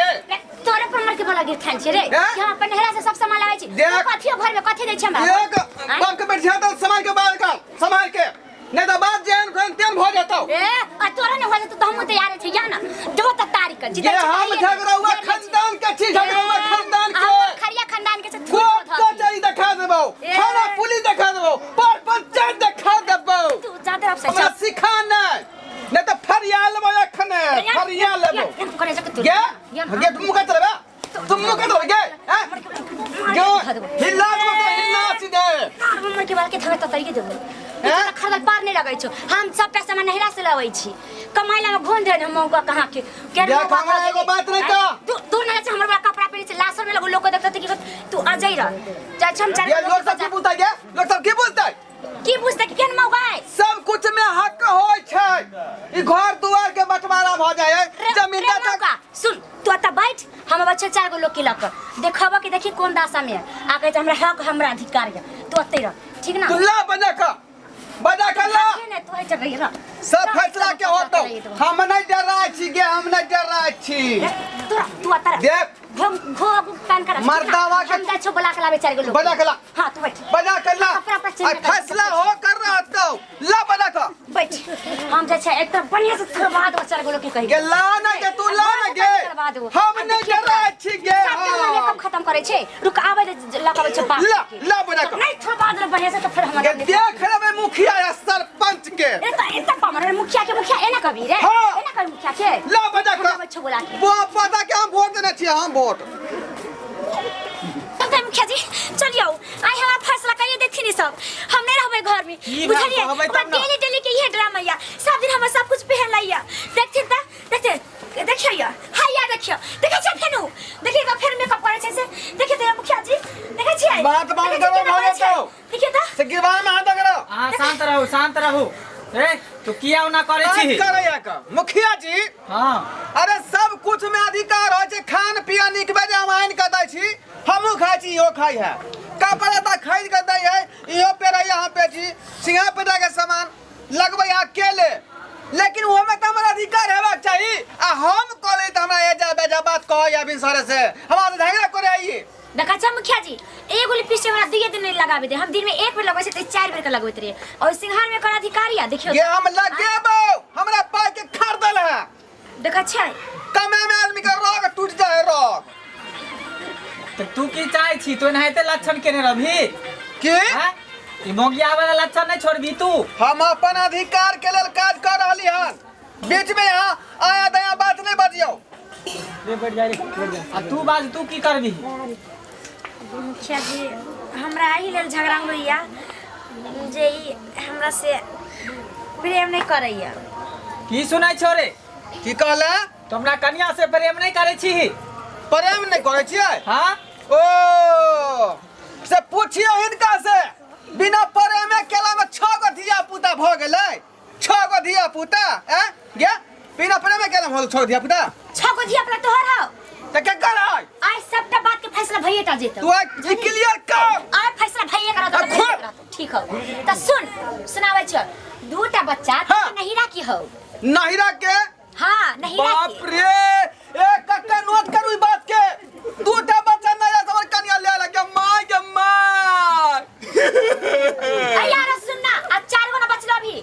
Speaker 1: तोरे पर मर के भला गिर खान छै रे हम अपन नहरा से सब सामान लाबै छी कथि घर में कथि दै छै हमरा
Speaker 7: एक बाप के बैठ जाता समय के बाद का संभाल के नहीं तो बात जेन कोन तेन हो जाता
Speaker 1: ए आ तोरा ने हो जाता तो हम तैयार छै या ना जो त तारीख कर
Speaker 7: ये हम झगड़ुआ खानदान के छी झगड़ुआ खानदान के
Speaker 1: खरिया खानदान के
Speaker 7: को कचरी दिखा देबो थाना पुलिस दिखा देबो पर पंचायत दिखा देबो
Speaker 1: तू ज्यादा अब
Speaker 7: हमरा सिखा नहीं तो फरिया लेबो एखने फरिया लेबो
Speaker 1: करे जक तू
Speaker 7: गे तुम मुका चलबे तुम मुका तो गे गे हिला देबो तो हिला सीधे
Speaker 1: हमर के बाल के थमे तो तरीके देबो खरगल पार नहीं लगै छौ हम सब पैसा में नहिरा से लबै छी कमाइला में घोन दे हम मौका कहां के
Speaker 7: देख हमरा एगो बात नहीं का
Speaker 1: तू ना छ हमर कपड़ा पहिरे छ लासर में लगो लोग देखत कि तू आ जाई रह जा हम चार
Speaker 7: ये लोग सब की बोलता है लोग सब की बोलता है
Speaker 1: की पूछता कि केन मौका है
Speaker 7: सब कुछ में हक होय छै ई घर दुआर के बंटवारा भ जाय है जमीन
Speaker 1: का सुन तू आता बैठ हम बच्चा 4 गो लोग के लक देखबा कि देखी कोन दासा में आके हमरा हक हमरा अधिकार है तू अते रह ठीक ना
Speaker 7: तू ला बना का बजा कर ला
Speaker 1: तू है जगह रह
Speaker 7: सब फैसला के होतो हम नहीं डरा छी गे हम नहीं डरा छी
Speaker 1: तू आता
Speaker 7: देख
Speaker 1: घोम कान कर
Speaker 7: मर्दावा के
Speaker 1: हम दा छो बला के लावे 4 गो लोग
Speaker 7: बजा कर ला
Speaker 1: हां तू बैठ
Speaker 7: बजा कर ला फैसला हो कर रहा तो ला बजा का
Speaker 1: बैठ हम जे छै एक तरफ बढ़िया से थरवा दो 4 गो लोग के कहि
Speaker 7: गे ला ना गे तू ला ना गे हम नहीं डरा छी गे
Speaker 1: हां कब खत्म करे छै रुक आवे लगावे छै बात
Speaker 7: ला बजा का
Speaker 1: नहीं थरवा दो बढ़िया से तो फिर हम
Speaker 7: गे देख लेबे मुखिया या सरपंच के
Speaker 1: एता पामर मुखिया के मुखिया एना कभी रे एना कर मुखिया के
Speaker 7: ला बजा का
Speaker 1: छो बोला के
Speaker 7: वो पता के हम वोट देना छी हम वोट
Speaker 1: तो मुखिया जी चलियो आई हमारा फैसला करिए देखथिनी सब हम नहीं रहबे घर में बुझलिए डेली के ये ड्रामा या सब दिन हम सब कुछ पहन लइया देखथिन त देखियो या हां या देखियो देखे छ फेनु देखिए का फिर मेकअप करे छै से देखिए तो मुखिया जी देखे छी
Speaker 7: बात बात करो भागे तो
Speaker 1: देखिए त
Speaker 7: से गिरवान में हाथ करो
Speaker 3: हां शांत रहू ए तू किया ना करे छी
Speaker 7: करैया का मुखिया जी
Speaker 3: हां
Speaker 7: अरे सब कुछ में अधिकार हो छै खान पिया निकबे जे हम आइन के दै छी हमहु खाइ छी इहो खाइ है कपड़ा त खरीद के दै है इहो पेरा यहाँ पे छी सिंगा पेटा के सामान लगबै अकेले लेकिन वो में त हमर अधिकार हेबाक चाहिए आ हम कहले त हमरा एजा बेजा बात कह या बिन सरे से हमरा झगड़ा करे आइए
Speaker 1: देखा छ मुखिया जी एगो लिपस्टिक हमरा दिए दिन नहीं लगावे दे हम दिन में एक बेर लगबै छै त 4 बेर के लगबैत रे और सिंगार में कर अधिकारी आ देखियो
Speaker 7: ये हम लगेबो हमरा पाई के खरीदल है
Speaker 1: देखा छै
Speaker 7: कमे में आदमी के रोग टूट जाए रोग
Speaker 3: तो तू की चाहे छी तो नहते लक्षण केने रहबी
Speaker 7: की
Speaker 3: ई मोगिया वाला लक्षण नहीं छोड़बी तू
Speaker 7: हम अपन अधिकार के लेल काज कर रहली हन बीच में यहाँ आया दया बात नहीं बजियो
Speaker 3: रे बैठ जा रे आ तू बाज तू की करबी
Speaker 1: मुखिया जी हमरा एही लेल झगड़ा होइया जे ई हमरा से प्रेम नहीं करैया
Speaker 3: की सुनै छो रे
Speaker 7: की कहले
Speaker 3: तो हमरा कन्या से प्रेम नहीं करे छी
Speaker 7: प्रेम नहीं करे छियै
Speaker 3: हां
Speaker 7: ओ से पूछियो हिनका से बिना प्रेम केला में 6 गो धिया पुता भ गेलै 6 गो धिया पुता गे
Speaker 4: छोड़ दिया पिता
Speaker 1: छको धिया अपना तोहर हो
Speaker 4: तो क्या कर रहा है
Speaker 1: आज सबटा बात के फैसला भइए टा जेतो
Speaker 4: तू आज क्लियर कर
Speaker 1: आज फैसला भइए करा तो ठीक हो त सुन सुनावे छ दूटा बच्चा तो नहीं राखी हो
Speaker 4: नहिरा के
Speaker 1: हां नहीं
Speaker 4: बाप
Speaker 1: राखी
Speaker 4: रे एक कक्का नोट करू ई बात के दूटा बच्चा नया समर कन्या ले लगे माय के माय
Speaker 1: आ यार सुनना आ चार गो ना बचलो अभी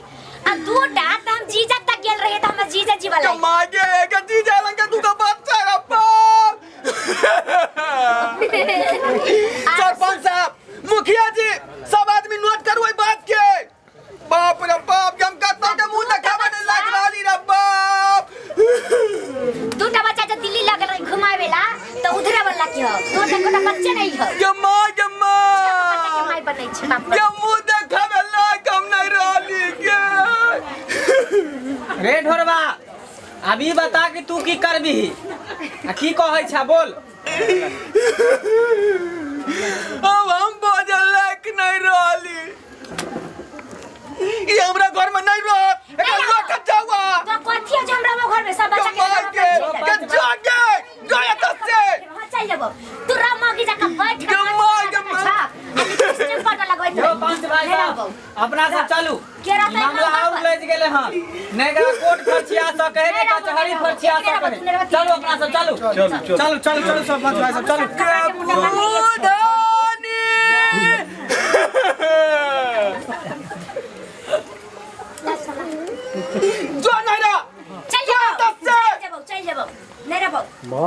Speaker 1: आ दूटा त हम जीजा तक गेल रहे त हम जीजा जी वाला
Speaker 4: माय के जीजा लंगे तू का बच्चा रे बाप सरपंच साहब मुखिया जी सब आदमी नोट करू ई बात के बाप रे बाप हम कहता के मुंह देखावे नहीं लाग रहली रे बाप
Speaker 1: दूटा बच्चा जो दिल्ली लग रहे घुमावेला तो उधरे वाला की हो दूटा कोटा बच्चे नहीं हो
Speaker 4: जम्मा
Speaker 1: माय बनै छै बाप
Speaker 4: के मुंह देखावे लाग हम नहीं रहली के
Speaker 3: रे ढोरबा अभी बता कि तू की करबी आ की कहै छ बोल
Speaker 4: अब हम बजल लायक नहीं रहली ये हमरा घर में नहीं रहत एकर लोग के जावा
Speaker 1: तो कथि है जो हमरा घर में सब बच्चा
Speaker 4: के जागे गया तसे
Speaker 1: हां चल लेबो तू रामोगी जाका बैठ के स्टेप पटा लगबै
Speaker 3: यो पांच भाई साहब अपना सब चलू मामला आउट ले गेले हां नहीं करा कोर्ट फरछिया स कहे ने कचहरी फरछिया स कहे चलो अपना सब चलू चलो सब पांच भाई सब चलो
Speaker 4: जो नहिरा
Speaker 1: चल जाबो नहीं रहबो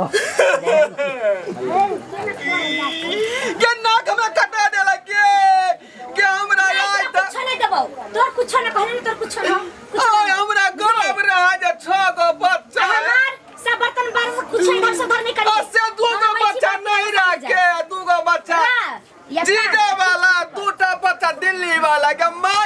Speaker 4: ये नाक हमरा कटा देला के हमरा लाय त
Speaker 1: कुछ नहीं देबो तोर कुछ न कहले तोर कुछ न
Speaker 4: ओए हमरा गरब रहा जे 6 गो बच्चा
Speaker 1: हमार सब बर्तन बार से कुछ नहीं से धर नहीं करी
Speaker 4: से 2 गो बच्चा नहीं रखे 2 गो बच्चा जीजा वाला 2टा बच्चा दिल्ली वाला के माय